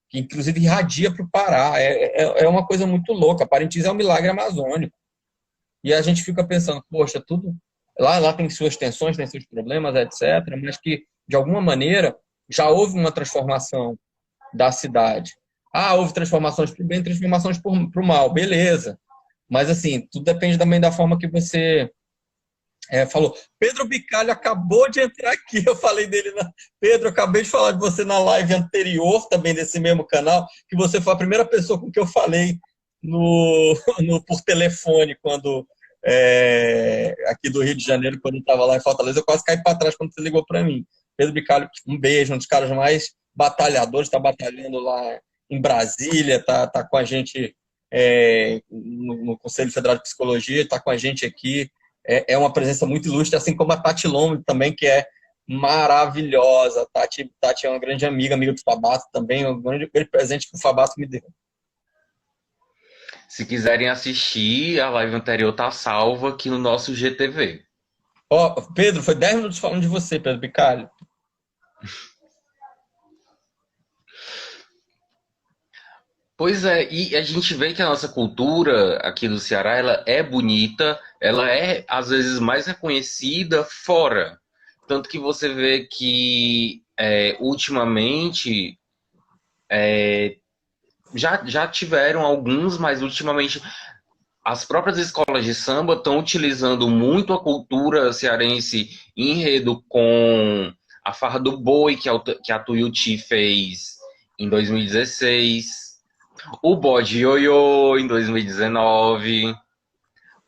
que inclusive irradia para o Pará. É uma coisa muito louca. Parintins é um milagre amazônico. E a gente fica pensando, poxa, tudo lá tem suas tensões, tem seus problemas, etc., mas que, de alguma maneira, já houve uma transformação da cidade. Houve transformações para o bem, transformações para o mal, beleza. Mas, assim, tudo depende também da forma que você falou. Pedro Bicalho acabou de entrar aqui, eu falei dele. Pedro, eu acabei de falar de você na live anterior, também desse mesmo canal, que você foi a primeira pessoa com que eu falei por telefone, quando aqui do Rio de Janeiro, quando eu estava lá em Fortaleza, eu quase caí para trás quando você ligou para mim. Pedro Bicalho, um beijo, um dos caras mais batalhadores, está batalhando lá em Brasília, está com a gente no Conselho Federal de Psicologia, está com a gente aqui. É uma presença muito ilustre, assim como a Tati Lombe também, que é maravilhosa. Tati é uma grande amiga do Fabato também, um grande presente que o Fabato me deu. Se quiserem assistir, a live anterior tá salva aqui no nosso GTV. Pedro, foi 10 minutos falando de você, Pedro Bicalho. Pois é, e a gente vê que a nossa cultura aqui do Ceará, ela é bonita, ela é, às vezes, mais reconhecida fora. Tanto que você vê que, ultimamente, já tiveram alguns, mas ultimamente as próprias escolas de samba estão utilizando muito a cultura cearense em enredo com a Farra do Boi, que a Tuiuti fez em 2016, o Bode Ioiô em 2019,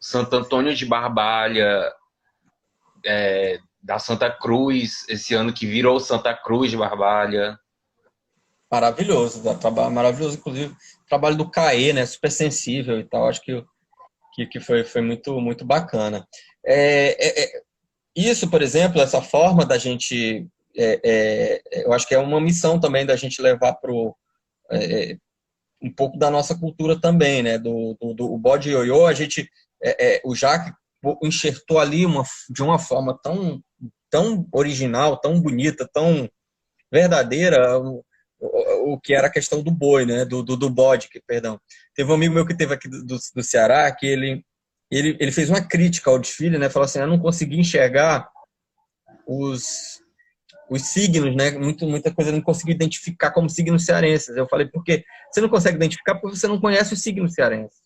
Santo Antônio de Barbalha, da Santa Cruz, esse ano que virou Santa Cruz de Barbalha. Maravilhoso, maravilhoso, inclusive, o trabalho do CAE, né, super sensível e tal, acho que foi muito, muito bacana. Isso, por exemplo, essa forma da gente, eu acho que é uma missão também da gente levar um pouco da nossa cultura também, né, do bode ioiô, o Jaque enxertou ali de uma forma tão original, tão bonita, tão verdadeira, o que era a questão do boi, né? Do bode, perdão. Teve um amigo meu que teve aqui do Ceará, que ele fez uma crítica ao desfile, né? Falou assim, eu não consegui enxergar os signos, né? Muita coisa eu não consegui identificar como signos cearenses. Eu falei, por quê? Você não consegue identificar porque você não conhece os signos cearenses.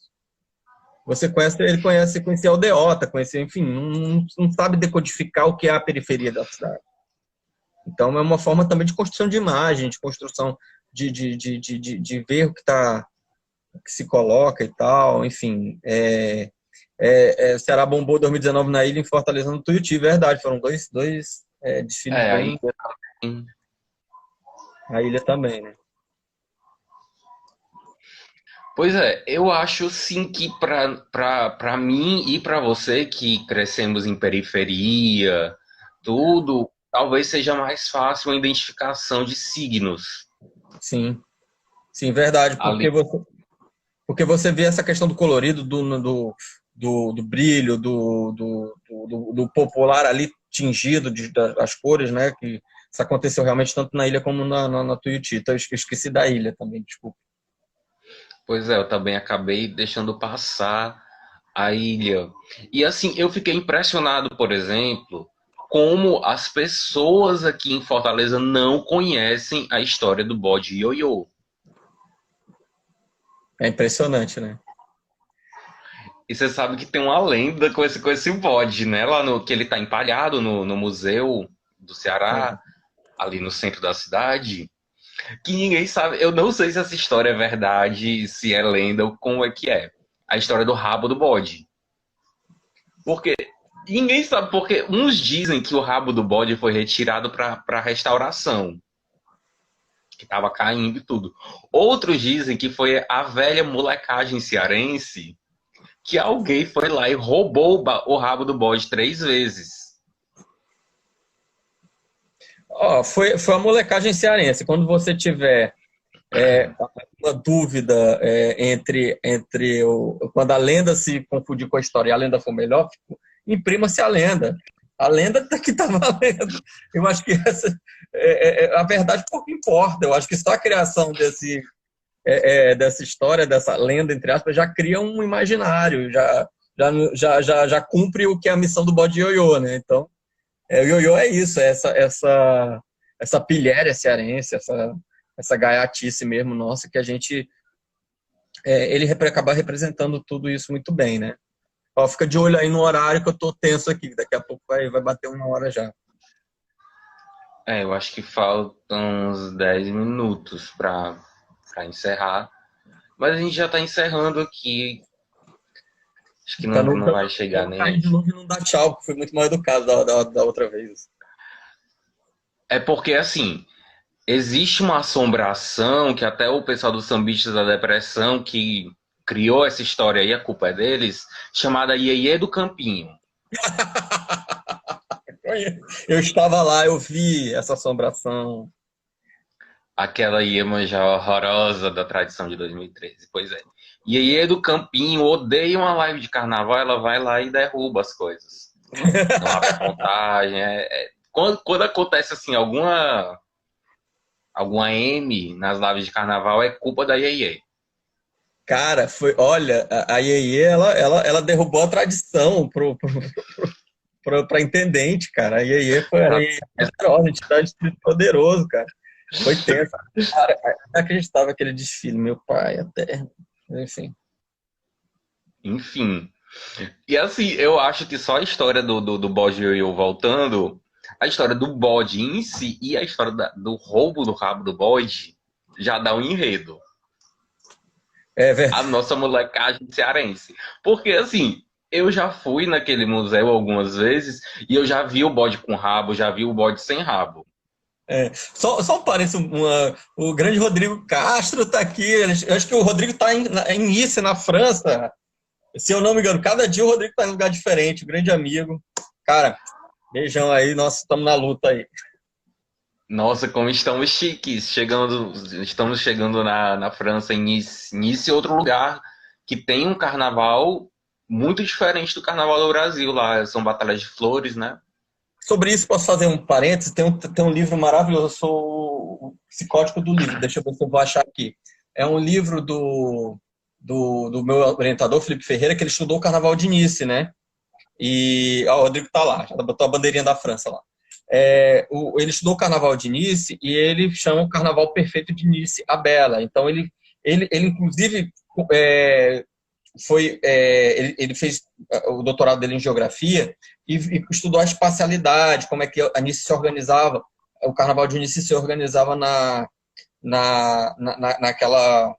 Ele conhecia aldeota, conhecia, enfim, não sabe decodificar o que é a periferia da cidade. Então, é uma forma também de construção de imagem, de construção de ver o que se coloca e tal, enfim. Ceará bombou 2019 na ilha, em Fortaleza, no Tuiuti, verdade, foram dois desfiles bem... Aí... A ilha também, né? Pois é, eu acho sim que para mim e para você que crescemos em periferia, tudo, talvez seja mais fácil a identificação de signos. Sim, sim, verdade, Ali, porque você vê essa questão do colorido, do brilho, do popular ali tingido das cores, né? Que isso aconteceu realmente tanto na ilha como na Tuiuti. Então, eu esqueci da ilha também, desculpa. Pois é, eu também acabei deixando passar a ilha. E assim, eu fiquei impressionado, por exemplo, como as pessoas aqui em Fortaleza não conhecem a história do bode ioiô. É impressionante, né? E você sabe que tem uma lenda com esse bode, né? Lá no, que ele tá empalhado no Museu do Ceará, ali no centro da cidade, que ninguém sabe. Eu não sei se essa história é verdade, se é lenda ou como é que é. A história do rabo do bode. Porque ninguém sabe, porque uns dizem que o rabo do bode foi retirado para restauração, que estava caindo e tudo. Outros dizem que foi a velha molecagem cearense que alguém foi lá e roubou o rabo do bode 3 vezes. Ó, foi a molecagem cearense. Quando você tiver uma dúvida quando a lenda se confundir com a história e a lenda for melhor, imprima-se a lenda. A lenda que está valendo. Eu acho que a verdade pouco importa. Eu acho que só a criação dessa história, dessa lenda, entre aspas, já cria um imaginário, já cumpre o que é a missão do bode ioiô, né? Então, o ioiô é isso, essa pilhéria cearense, essa gaiatice mesmo nossa, que a gente ele acaba representando tudo isso muito bem, né? Ó, fica de olho aí no horário que eu tô tenso aqui, daqui a pouco vai bater 1 hora já. Eu acho que faltam uns 10 minutos para encerrar. Mas a gente já está encerrando aqui. Acho que Pra não vai chegar não nem cair de aí. novo e não dar tchau, porque foi muito mal educado da outra vez. É porque, assim, existe uma assombração que até o pessoal dos sambistas da depressão que criou essa história aí, a culpa é deles, chamada Iê do Campinho. Eu estava lá, eu vi essa assombração. Aquela Iemanjá horrorosa da tradição de 2013. Pois é. Iê do Campinho odeia uma live de carnaval, ela vai lá e derruba as coisas. Não abre contagem. Quando acontece assim, alguma M nas lives de carnaval, é culpa da Iê. Cara, olha, a Iê, ela derrubou a tradição pra intendente, cara. A Iê foi poderosa, a entidade de espírito poderoso, cara. Foi tenso. Cara, eu não acreditava aquele desfile, meu pai, até. Enfim. Enfim. E assim, eu acho que só a história do bode Ioiô voltando, a história do bode em si e a história do roubo do rabo do bode já dá um enredo. É A verdade. nossa molecagem cearense. Porque assim, eu já fui naquele museu algumas vezes e eu já vi o bode com rabo, já vi o bode sem rabo. Só um parênteses, o grande Rodrigo Castro tá aqui. Eu acho que o Rodrigo tá em Nice, na França. Se eu não me engano, cada dia o Rodrigo tá em um lugar diferente. Grande amigo. Cara, beijão aí, nós estamos na luta aí. Nossa, como estamos chiques, estamos chegando na França, em Nice, Nice é outro lugar que tem um carnaval muito diferente do carnaval do Brasil lá, são batalhas de flores, né? Sobre isso, posso fazer um parênteses? Tem um livro maravilhoso, eu sou o psicótico do livro, deixa eu ver se eu vou achar aqui. É um livro do meu orientador, Felipe Ferreira, que ele estudou o Carnaval de Nice, né? E ó, o Rodrigo tá lá, já botou a bandeirinha da França lá. Ele estudou o Carnaval de Nice e ele chama o Carnaval Perfeito de Nice a Bela. Então, ele inclusive, ele fez o doutorado dele em geografia e estudou a espacialidade, como é que a Nice se organizava, o Carnaval de Nice se organizava naquela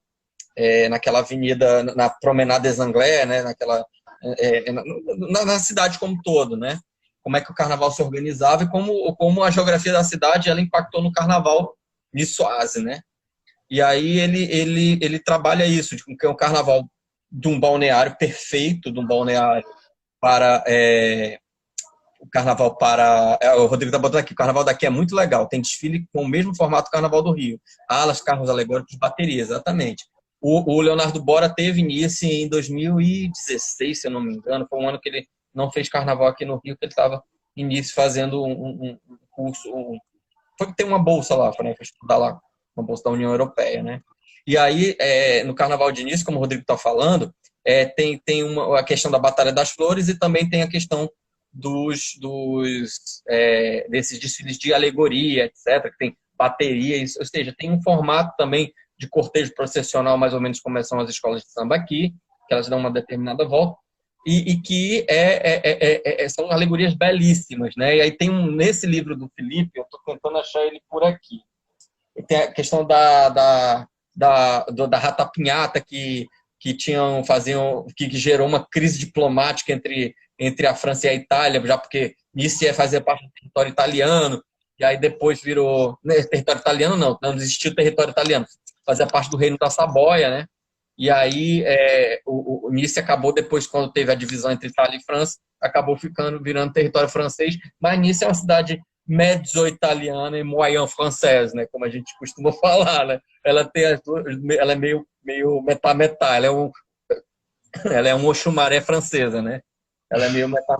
avenida, na Promenade des Anglais, né, na cidade como um todo, né? Como é que o carnaval se organizava e como a geografia da cidade ela impactou no carnaval niçoise, né? E aí ele trabalha isso, que é um carnaval de um balneário perfeito, de um balneário para o carnaval para. O Rodrigo está botando aqui, o carnaval daqui é muito legal, tem desfile com o mesmo formato do carnaval do Rio. Alas, carros alegóricos, baterias, exatamente. O Leonardo Bora teve início em 2016, se eu não me engano, foi um ano que ele não fez carnaval aqui no Rio, que ele estava início fazendo um curso, foi que tem uma bolsa lá, né, para estudar lá, uma bolsa da União Europeia, né? E aí, no Carnaval de Início, como o Rodrigo está falando, tem a questão da Batalha das Flores e também tem a questão desses desfiles de alegoria, etc., que tem bateria, ou seja, tem um formato também de cortejo processional, mais ou menos como são as escolas de samba aqui, que elas dão uma determinada volta, e que são alegorias belíssimas, né? E aí tem nesse livro do Felipe, eu estou tentando achar ele por aqui, tem a questão da ratapinhata que gerou uma crise diplomática entre a França e a Itália, já porque isso fazia parte do território italiano, e aí depois virou... Né, território italiano não existia o território italiano, fazia parte do Reino da Saboia, né? E aí o Nice acabou depois, quando teve a divisão entre Itália e França, acabou virando território francês, mas Nice é uma cidade mezzo-italiana e moyen française, né? Como a gente costuma falar, né? Ela tem as duas, ela é meio metá-metá, ela é um Oxumaré francesa, né? Ela é meio metá.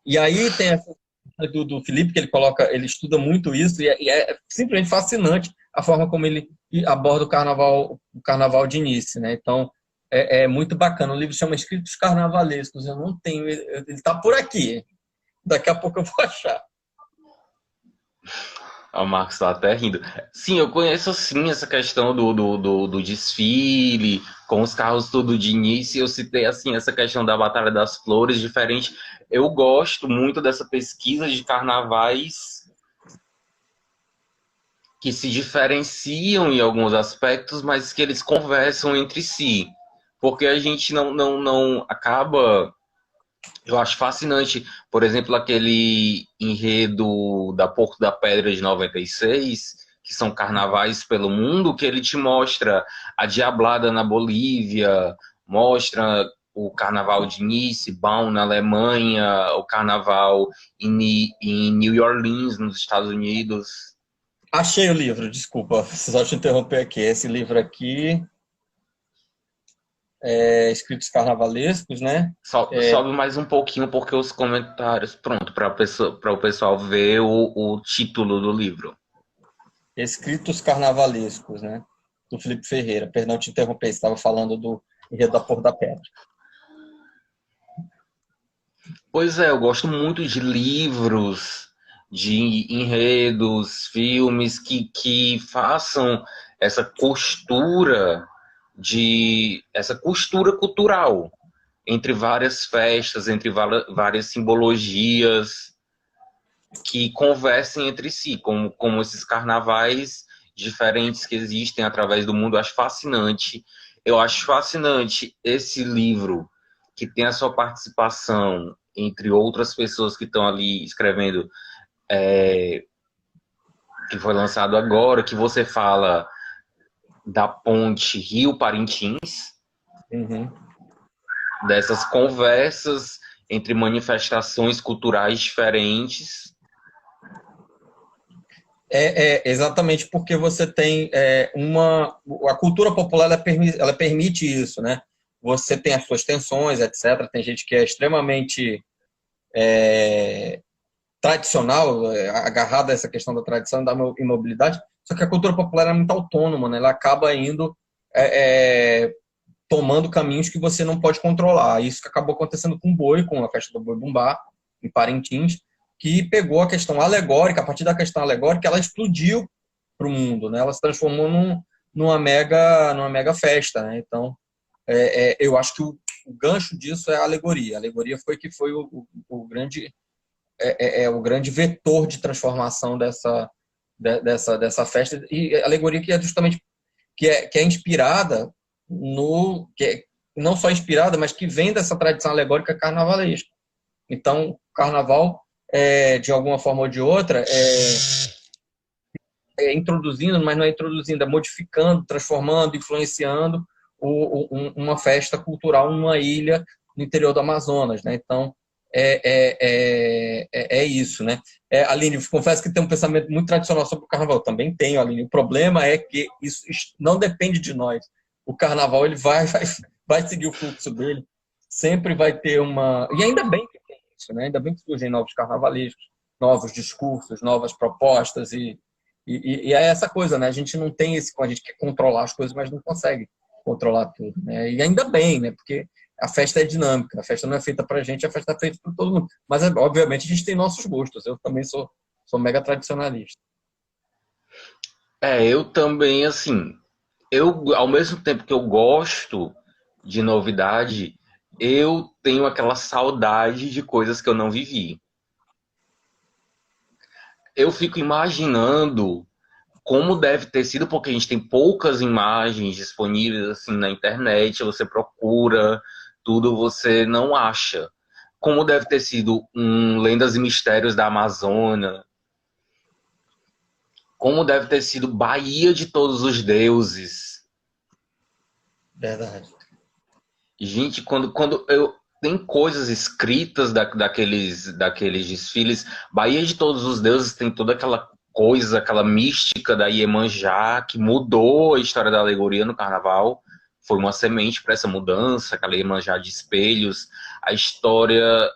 E aí tem essa do Felipe, que ele estuda muito isso, e é simplesmente fascinante a forma como ele aborda o carnaval de Nice, né? Então, é muito bacana. O livro chama Escritos Carnavalescos. Eu não tenho, ele está por aqui. Daqui a pouco eu vou achar. O Marcos está até rindo. Sim, eu conheço sim essa questão do desfile, com os carros tudo de início. Eu citei assim essa questão da Batalha das Flores, diferente. Eu gosto muito dessa pesquisa de carnavais que se diferenciam em alguns aspectos, mas que eles conversam entre si. Porque a gente não acaba... Eu acho fascinante, por exemplo, aquele enredo da Porto da Pedra de 96, que são carnavais pelo mundo, que ele te mostra a Diablada na Bolívia, mostra o Carnaval de Nice, Bonn na Alemanha, o Carnaval em New Orleans, nos Estados Unidos. Achei o livro, desculpa, só te interromper aqui. Esse livro aqui Escritos Carnavalescos, né? Sobe mais um pouquinho, porque os comentários... Pronto, para o pessoal ver o título do livro. Escritos Carnavalescos, né? Do Felipe Ferreira. Perdão te interromper, você estava falando do Enredo da Porta da Pedra. Pois é, eu gosto muito de livros, de enredos, filmes que façam essa costura cultural entre várias festas, entre várias simbologias que conversem entre si, como esses carnavais diferentes que existem através do mundo. Eu acho fascinante. Eu acho fascinante esse livro que tem a sua participação entre outras pessoas que estão ali escrevendo, que foi lançado agora, que você fala da ponte Rio-Parintins, dessas conversas entre manifestações culturais diferentes. Exatamente porque você tem a cultura popular ela permite isso, né? Você tem as suas tensões, etc. Tem gente que é extremamente tradicional, agarrada a essa questão da tradição e da imobilidade, só que a cultura popular é muito autônoma, né? Ela acaba indo tomando caminhos que você não pode controlar. Isso que acabou acontecendo com o Boi, com a festa do Boi Bumbá, em Parintins, que pegou a questão alegórica, a partir da questão alegórica, ela explodiu para o mundo, né? Ela se transformou numa mega festa, né? Então, eu acho que o gancho disso é a alegoria. A alegoria foi o grande o grande vetor de transformação dessa festa, e a alegoria que é justamente que é inspirada não só inspirada, mas que vem dessa tradição alegórica carnavalesca. Então, o carnaval, de alguma forma ou de outra, introduzindo, mas não é introduzindo, é modificando, transformando, influenciando uma festa cultural numa ilha no interior do Amazonas, né? Então, isso, né? Aline, confesso que tem um pensamento muito tradicional sobre o carnaval. Também tenho, Aline. O problema é que isso não depende de nós. O carnaval ele vai seguir o fluxo dele. Sempre vai ter uma... E ainda bem que tem isso, né? Ainda bem que surgem novos carnavalescos, novos discursos, novas propostas E é essa coisa, né? A gente não tem esse, a gente quer controlar as coisas, mas não consegue controlar tudo, né? E ainda bem, né? Porque a festa é dinâmica, a festa não é feita pra gente, a festa é feita para todo mundo. Mas, obviamente, a gente tem nossos gostos. Eu também sou mega tradicionalista. Eu também, assim, ao mesmo tempo que eu gosto de novidade, eu tenho aquela saudade de coisas que eu não vivi. Eu fico imaginando como deve ter sido, porque a gente tem poucas imagens disponíveis assim na internet, você procura, tudo você não acha. Como deve ter sido Lendas e Mistérios da Amazônia, como deve ter sido Bahia de Todos os Deuses. Verdade. Gente, quando eu tem coisas escritas daqueles desfiles, Bahia de Todos os Deuses tem toda aquela coisa, aquela mística da Iemanjá que mudou a história da alegoria no carnaval. Foi uma semente para essa mudança, aquela Iemanjá de espelhos. A história,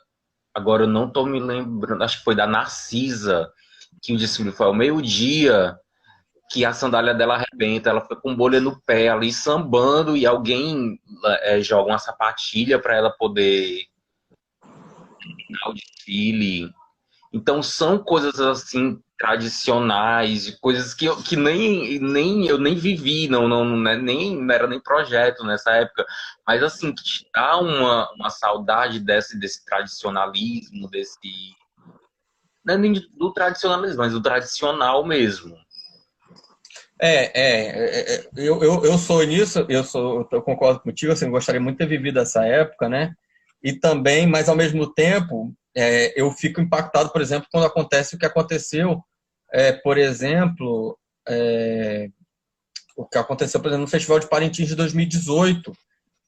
agora eu não estou me lembrando, acho que foi da Narcisa, que o desfile foi ao meio-dia, que a sandália dela arrebenta, ela fica com bolha no pé ali sambando e alguém joga uma sapatilha para ela poder terminar o desfile. Então são coisas assim tradicionais, e coisas que nem eu nem vivi, não era nem projeto nessa época, mas assim, que te dá uma saudade desse tradicionalismo, não é nem do tradicionalismo, mas do tradicional mesmo. Eu sou nisso, eu concordo contigo, assim, eu gostaria muito de ter vivido essa época, né? E também, mas ao mesmo tempo, eu fico impactado, por exemplo, quando acontece o que aconteceu, por exemplo, o que aconteceu, por exemplo, no Festival de Parintins de 2018,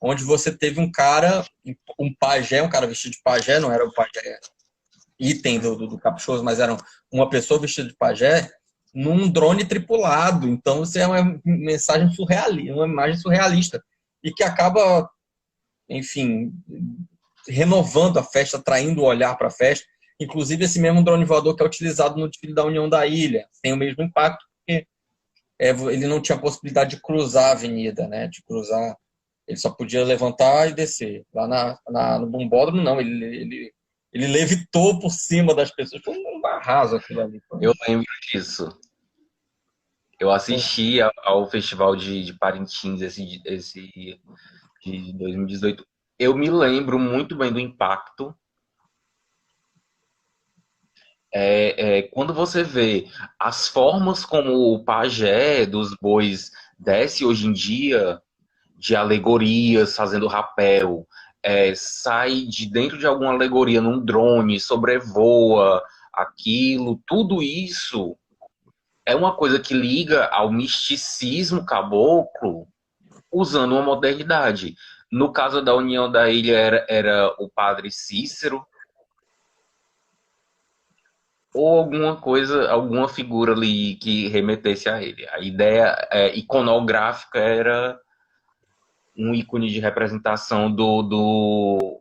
onde você teve um cara, um pajé, um cara vestido de pajé, não era o pajé item do Caprichoso, mas era uma pessoa vestida de pajé, num drone tripulado. Então, isso é uma mensagem surrealista, uma imagem surrealista. E que acaba, enfim, renovando a festa, atraindo o olhar para a festa. Inclusive, esse mesmo drone voador que é utilizado no desfile da União da Ilha tem o mesmo impacto, porque ele não tinha possibilidade de cruzar a avenida, né? De cruzar. Ele só podia levantar e descer. Lá no bombódromo, não. Ele levitou por cima das pessoas. Foi um arraso aquilo ali. Eu lembro disso. Eu assisti ao Festival de Parintins, esse de 2018. Eu me lembro muito bem do impacto. Quando você vê as formas como o pajé dos bois desce hoje em dia, de alegorias, fazendo rapel, sai de dentro de alguma alegoria num drone, sobrevoa aquilo, tudo isso é uma coisa que liga ao misticismo caboclo usando uma modernidade. No caso da União da Ilha era o padre Cícero, ou alguma coisa, alguma figura ali que remetesse a ele. A ideia iconográfica era um ícone de representação do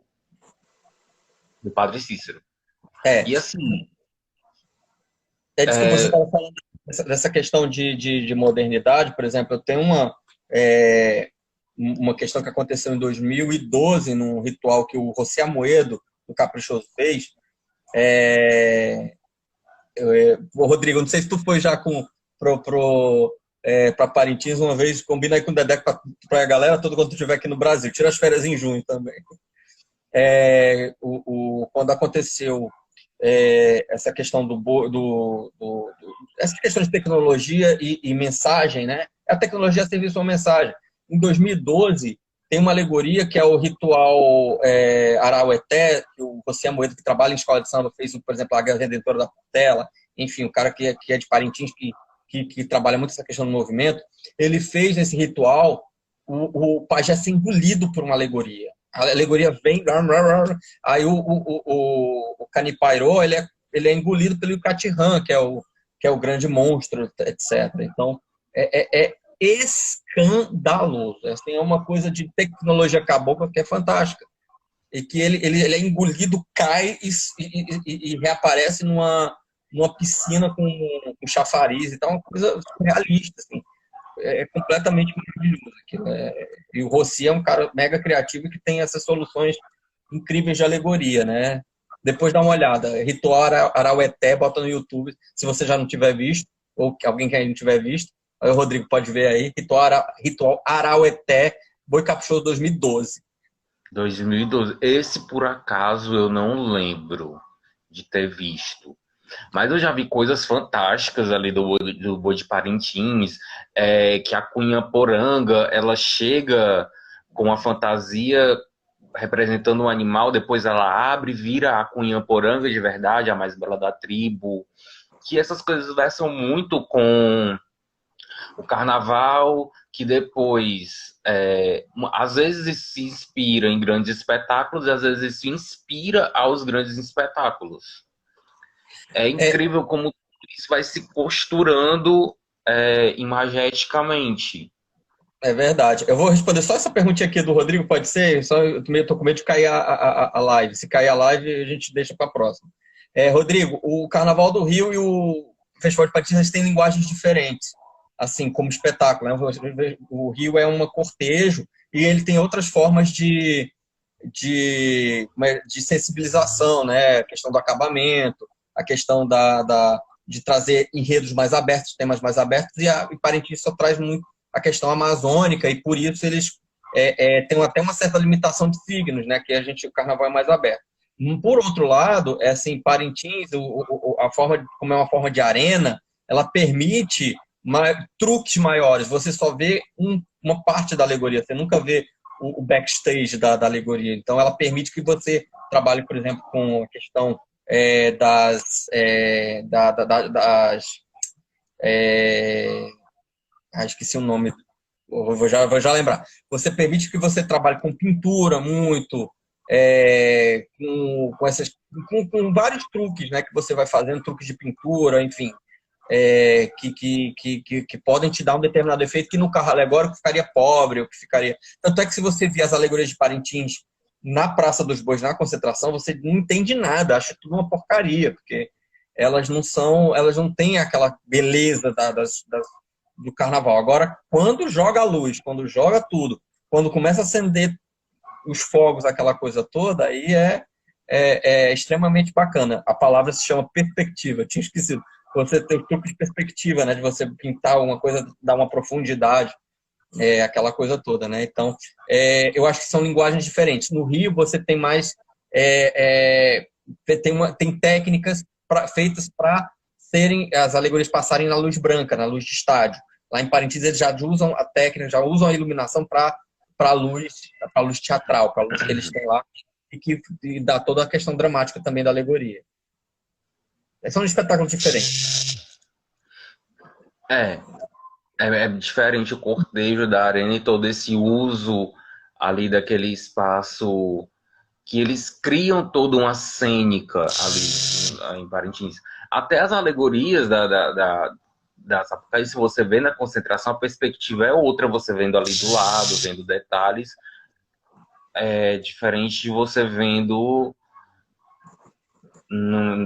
padre Cícero. É, E assim, desculpa, você estava falando dessa questão de modernidade, por exemplo, eu tenho uma questão que aconteceu em 2012, num ritual que o José Amoedo, do Caprichoso, fez. Rodrigo, não sei se tu foi já para Parintins uma vez, combina aí com o Dedé para a galera toda quando tu estiver aqui no Brasil. Tira as férias em junho também. Quando aconteceu essa questão essa questão de tecnologia e mensagem, né? A tecnologia serviço uma mensagem. Em 2012, tem uma alegoria que é o ritual Araueté, que o José Amoedo, que trabalha em escola de samba, fez, por exemplo, a Guerra Redentora da Portela, enfim, o cara que é de Parintins, que trabalha muito essa questão do movimento, ele fez nesse ritual o pajé ser engolido por uma alegoria. A alegoria vem, aí o Canipairô, ele é engolido pelo Catirã, que é o grande monstro, etc. Então, é escandaloso. Assim, é uma coisa de tecnologia cabocla que é fantástica. E que ele é engolido, cai e reaparece numa piscina com chafariz e tal, uma coisa surrealista, assim. É completamente maravilhoso aquilo. E o Rossi é um cara mega criativo que tem essas soluções incríveis de alegoria, né? Depois dá uma olhada. Ritual Araueté, bota no YouTube, se você já não tiver visto, ou que alguém que ainda não tiver visto. Aí o Rodrigo pode ver aí. Ritual Araueté, Boi Caprichoso 2012. 2012. Esse, por acaso, eu não lembro de ter visto. Mas eu já vi coisas fantásticas ali do Boi de Parintins, que a Cunha Poranga, ela chega com a fantasia representando um animal, depois ela abre e vira a Cunha Poranga de verdade, a mais bela da tribo. Que essas coisas versam muito com o carnaval, que depois, às vezes se inspira em grandes espetáculos e às vezes se inspira aos grandes espetáculos. É É, incrível como isso vai se costurando imageticamente. é verdade. Eu vou responder só essa perguntinha aqui do Rodrigo, pode ser? Só eu também tô com medo de cair a live. Se cair a live, a gente deixa para a próxima. Rodrigo, o Carnaval do Rio e o Festival de Patins eles têm linguagens diferentes, assim como espetáculo, né? O Rio é um cortejo e ele tem outras formas de sensibilização, né? A questão do acabamento, a questão de trazer enredos mais abertos, temas mais abertos, e Parintins só traz muito a questão amazônica, e por isso eles têm até uma certa limitação de signos, né? Que o carnaval é mais aberto. Por outro lado, assim, Parintins, a forma, como é uma forma de arena, ela permite truques maiores. Você só vê uma parte da alegoria, você nunca vê o backstage da alegoria. Então, ela permite que você trabalhe, por exemplo, com a questão das esqueci o nome, vou já lembrar. Você permite que você trabalhe com pintura muito, com vários truques, né, que você vai fazendo, truques de pintura, enfim, que podem te dar um determinado efeito que no carro alegórico ficaria pobre, ou que ficaria. Tanto é que se você vê as alegorias de Parintins na Praça dos Bois, na concentração, você não entende nada, acha tudo uma porcaria, porque elas não têm aquela beleza do carnaval. Agora, quando joga a luz, quando joga tudo, quando começa a acender os fogos, aquela coisa toda, aí é extremamente bacana. A palavra se chama perspectiva, tinha esquecido. Você tem o truque de perspectiva, né? De você pintar uma coisa, dar uma profundidade, aquela coisa toda, né? Então, eu acho que são linguagens diferentes. No Rio, você tem mais. Tem técnicas feitas para serem as alegorias passarem na luz branca, na luz de estádio. Lá em Parintins, eles já usam a técnica, já usam a iluminação para a luz teatral, para a luz que eles têm lá, e dá toda a questão dramática também da alegoria. São espetáculos diferentes. É, é diferente o cortejo da arena e todo esse uso ali daquele espaço que eles criam toda uma cênica ali em Parintins. Até as alegorias da Sapucaí, se você vê na concentração, a perspectiva é outra, você vendo ali do lado, vendo detalhes, diferente de você vendo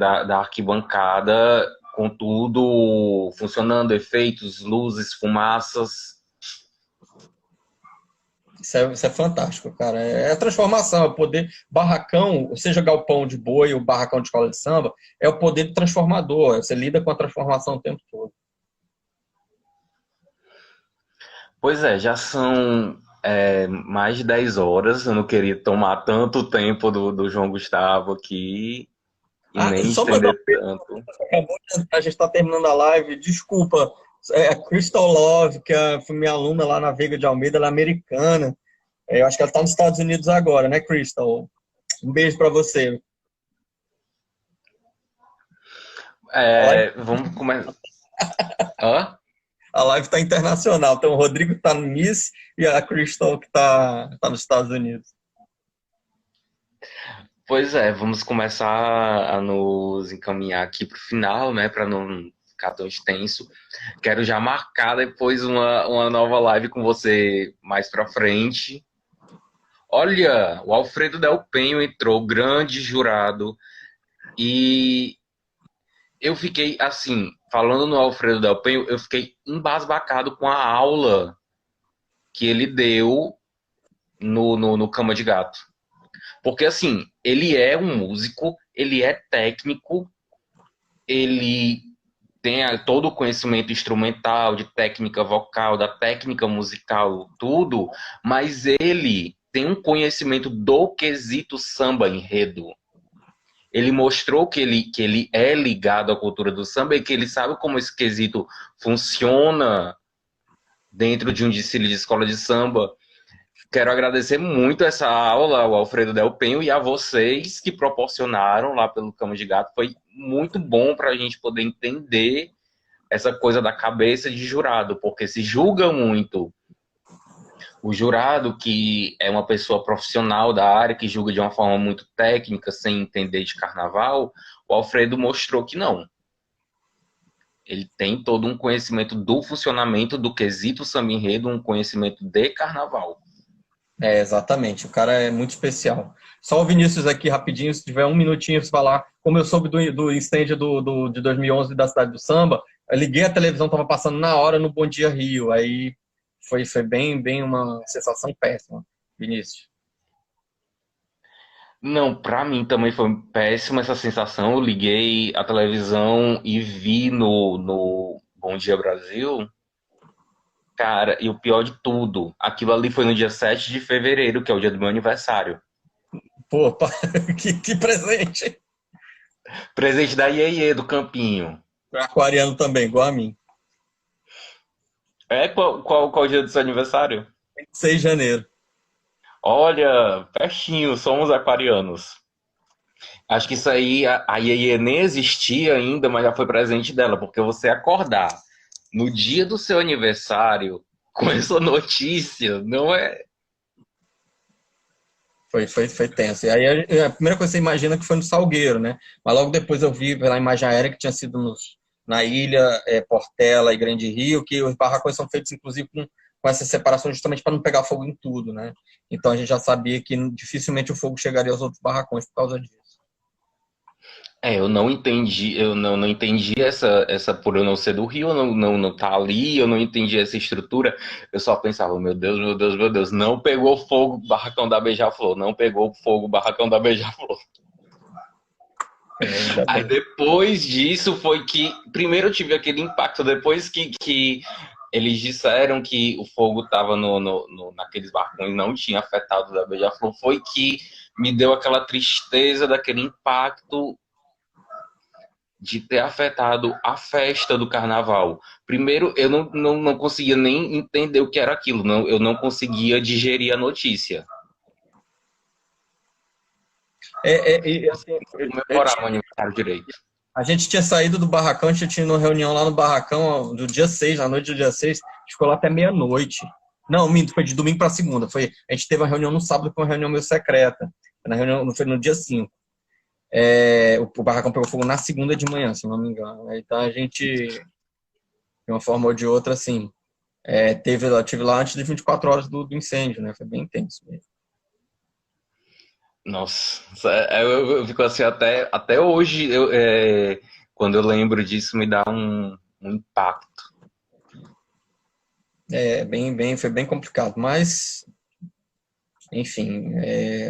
da arquibancada com tudo funcionando, efeitos, luzes, fumaças. Isso é fantástico, cara. É a transformação, é o poder. Barracão, seja galpão de boi ou barracão de escola de samba, é o poder transformador. Você lida com a transformação o tempo todo. Pois é, já são mais de 10 horas. Eu não queria tomar tanto tempo do João Gustavo aqui e nem Só mandar estender tanto. acabou de entrar, a gente está terminando a live. Desculpa, a Crystal Love, que foi minha aluna lá na Veiga de Almeida, ela é americana. Eu acho que ela está nos Estados Unidos agora, né, Crystal? Um beijo para você. Vamos começar. Hã? A live está internacional. Então, o Rodrigo está no Nice e a Crystal que tá nos Estados Unidos. Pois é, vamos começar a nos encaminhar aqui para o final, né, para não ficar tão extenso. Quero já marcar depois uma nova live com você mais para frente. Olha, o Alfredo Del Penho entrou, grande jurado, e eu fiquei, assim, falando no Alfredo Del Penho, eu fiquei embasbacado com a aula que ele deu no Cama de Gato. Porque, assim, ele é um músico, ele é técnico, ele tem todo o conhecimento instrumental, de técnica vocal, da técnica musical, tudo, mas ele tem um conhecimento do quesito samba enredo. Ele mostrou que ele é ligado à cultura do samba e que ele sabe como esse quesito funciona dentro de um desfile de escola de samba. Quero agradecer muito essa aula ao Alfredo Del Penho e a vocês que proporcionaram lá pelo Cama de Gato. Foi muito bom para a gente poder entender essa coisa da cabeça de jurado, porque se julga muito o jurado, que é uma pessoa profissional da área, que julga de uma forma muito técnica, sem entender de carnaval. O Alfredo mostrou que não. Ele tem todo um conhecimento do funcionamento do quesito samba enredo, um conhecimento de carnaval. Exatamente. O cara é muito especial. Só o Vinícius aqui, rapidinho, se tiver um minutinho para falar. Como eu soube do incêndio de 2011 da Cidade do Samba, eu liguei a televisão, estava passando na hora no Bom Dia Rio. Aí foi bem uma sensação péssima, Vinícius. Não, para mim também foi péssima essa sensação. Eu liguei a televisão e vi no Bom Dia Brasil. Cara, e o pior de tudo, aquilo ali foi no dia 7 de fevereiro, que é o dia do meu aniversário. Pô, que presente! Presente da Iê do Campinho. Aquariano também, igual a mim. Qual o dia do seu aniversário? 6 de janeiro. Olha, pertinho, somos aquarianos. Acho que isso aí, a Iê nem existia ainda, mas já foi presente dela, porque você acordar no dia do seu aniversário com essa notícia, não é. Foi tenso. E aí a primeira coisa que você imagina que foi no Salgueiro, né? Mas logo depois eu vi pela imagem aérea que tinha sido na ilha, Portela e Grande Rio, que os barracões são feitos inclusive com essa separação justamente para não pegar fogo em tudo, né? Então a gente já sabia que dificilmente o fogo chegaria aos outros barracões por causa disso. Eu não entendi, eu não entendi essa por eu não ser do Rio, eu não tá ali, eu não entendi essa estrutura. Eu só pensava, meu Deus, meu Deus, meu Deus, não pegou fogo o barracão da Beija-Flor, não pegou fogo o barracão da Beija-Flor. Aí depois disso foi que, primeiro eu tive aquele impacto, depois que eles disseram que o fogo estava naqueles barracões, não tinha afetado da Beija-Flor, foi que me deu aquela tristeza daquele impacto de ter afetado a festa do carnaval. Primeiro, eu não conseguia nem entender o que era aquilo, eu não conseguia digerir a notícia. Assim, Comemorar o aniversário direito. a gente tinha saído do barracão, a gente tinha uma reunião lá no barracão do dia 6, na noite do dia 6, a gente ficou lá até meia-noite. Não, minto, foi de domingo para segunda. A gente teve uma reunião no sábado, com uma reunião meio secreta. Foi no dia 5. O barracão pegou fogo na segunda de manhã, se não me engano. Então a gente, de uma forma ou de outra, assim, tive lá antes de 24 horas do incêndio, né? Foi bem intenso mesmo. Nossa, eu fico assim até hoje, quando eu lembro disso, me dá um impacto. Foi bem complicado, mas, enfim,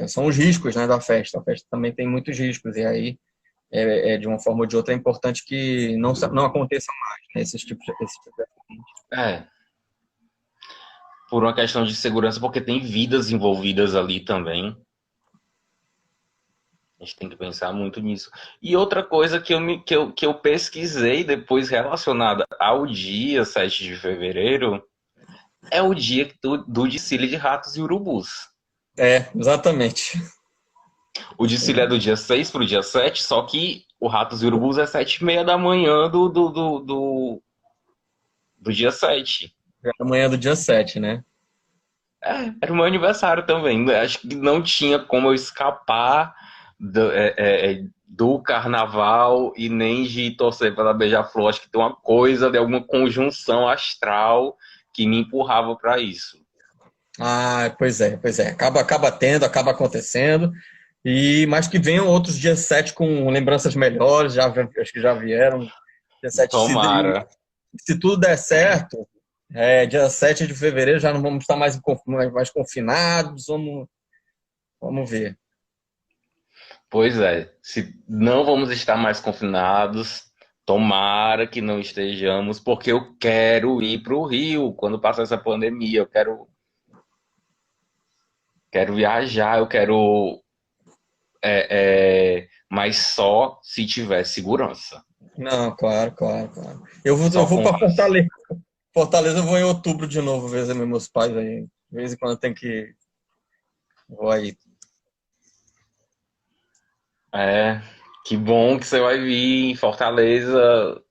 são os riscos, né, da festa. A festa também tem muitos riscos, e aí, de uma forma ou de outra, é importante que não aconteça mais, né, esse tipo de acidente. Por uma questão de segurança, porque tem vidas envolvidas ali também. A gente tem que pensar muito nisso. E outra coisa que eu pesquisei depois relacionada ao dia 7 de fevereiro é o dia do desfile de ratos e urubus. Exatamente. O desfile é do dia 6 para o dia 7, só que o Ratos e Urubus é 7h30 da manhã do dia 7. Amanhã do dia 7, né? Era o meu aniversário também. Acho que não tinha como eu escapar do carnaval e nem de torcer pela Beija-Flor. Acho que tem uma coisa de alguma conjunção astral que me empurrava para isso. Pois é. Acaba tendo, acaba acontecendo. Mas que venham outros dia 7 com lembranças melhores, acho que já vieram. Dia 7, Tomara. se tudo der certo, dia 7 de fevereiro já não vamos estar mais confinados, vamos ver. Pois é, se não vamos estar mais confinados, tomara que não estejamos, porque eu quero ir para o Rio quando passar essa pandemia. Eu quero viajar, eu quero, mas só se tiver segurança. Não, claro, claro, claro. Eu Só vou com para Fortaleza. Fortaleza eu vou em outubro de novo ver meus pais aí. De vez em quando eu tenho que. Vou aí. é, que bom que você vai vir em Fortaleza.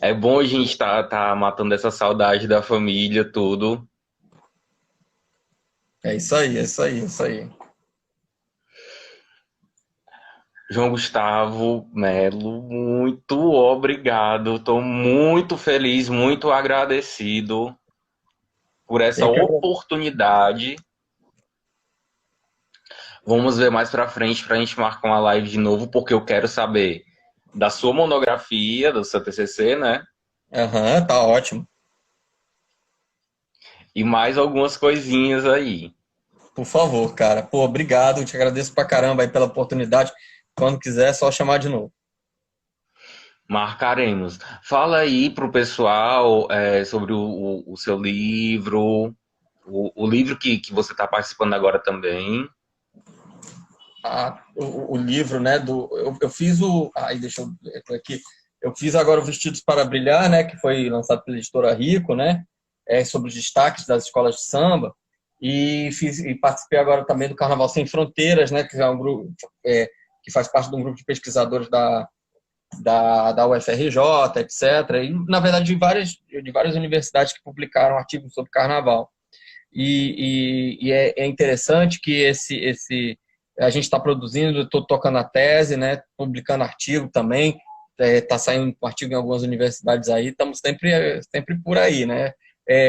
É bom a gente tá matando essa saudade da família, tudo. É isso aí, é isso aí, é isso aí. João Gustavo Melo, muito obrigado. Estou muito feliz, muito agradecido por essa Eu que agradeço. oportunidade. Vamos ver mais para frente para a gente marcar uma live de novo, porque eu quero saber da sua monografia, do seu TCC, né? Aham, tá ótimo. E mais algumas coisinhas aí. Por favor, cara. Pô, obrigado. Te agradeço pra caramba aí pela oportunidade. Quando quiser, é só chamar de novo. Marcaremos. Fala aí pro pessoal sobre o seu livro, o livro que você está participando agora também. O livro, né? Eu fiz o. Ai, deixa eu ver aqui. Eu fiz agora o Vestidos para Brilhar, né? Que foi lançado pela editora Rico, né? Sobre os destaques das escolas de samba. E participei agora também do Carnaval Sem Fronteiras, né? Que é um grupo que faz parte de um grupo de pesquisadores da UFRJ, etc. E, na verdade, de várias universidades que publicaram artigos sobre carnaval. É interessante que a gente está produzindo, estou tocando a tese, né, publicando artigo também, está saindo um artigo em algumas universidades aí, estamos sempre por aí, né?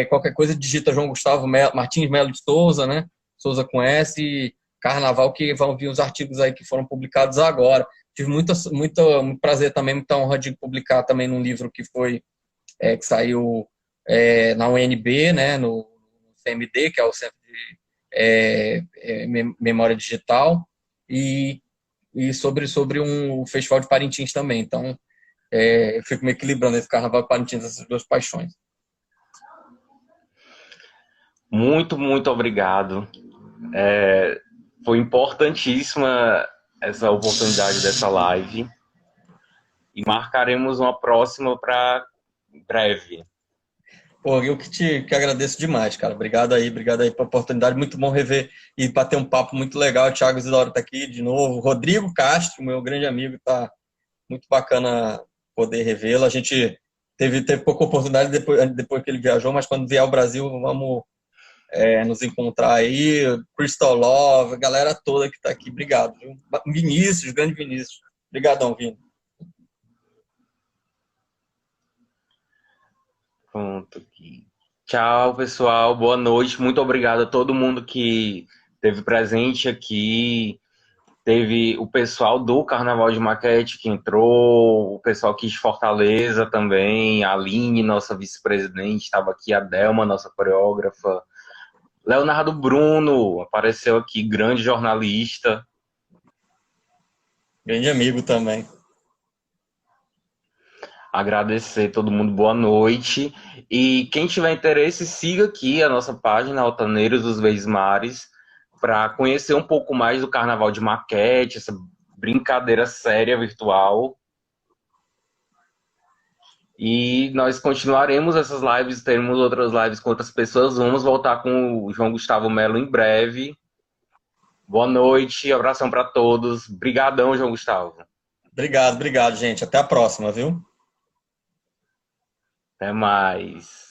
Qualquer coisa digita João Gustavo Martins Melo de Souza, né? Souza com S, Carnaval, que vão vir os artigos aí que foram publicados agora. Tive muito prazer também, muita honra de publicar também num livro que saiu na UNB, né, no CMD, que é o Centro de Memória Digital, e sobre um festival de Parintins também. Então, eu fico me equilibrando esse Carnaval de Parintins, essas duas paixões. Muito, muito obrigado. Foi importantíssima essa oportunidade dessa live. E marcaremos uma próxima para breve. Pô, eu que agradeço demais, cara. Obrigado aí pela oportunidade. Muito bom rever e bater um papo muito legal. O Thiago Isidoro tá aqui de novo. Rodrigo Castro, meu grande amigo, tá muito bacana poder revê-lo. A gente teve pouca oportunidade depois que ele viajou, mas quando vier ao Brasil, vamos nos encontrar aí. Crystal Love, a galera toda que tá aqui. Obrigado, viu? Vinícius, grande Vinícius. Obrigadão, Vini. Pronto aqui. Tchau, pessoal. Boa noite. Muito obrigado a todo mundo que esteve presente aqui. Teve o pessoal do Carnaval de Maquete que entrou, o pessoal aqui de Fortaleza também, a Aline, nossa vice-presidente, estava aqui, a Delma, nossa coreógrafa. Leonardo Bruno apareceu aqui, grande jornalista. Grande amigo também. Agradecer todo mundo, boa noite. E quem tiver interesse, siga aqui a nossa página Altaneiros dos Veismares para conhecer um pouco mais do Carnaval de Maquete, essa brincadeira séria virtual. E nós continuaremos essas lives, teremos outras lives com outras pessoas. Vamos voltar com o João Gustavo Melo em breve. Boa noite, abração para todos. Brigadão, João Gustavo. Obrigado, gente. Até a próxima, viu? Até mais.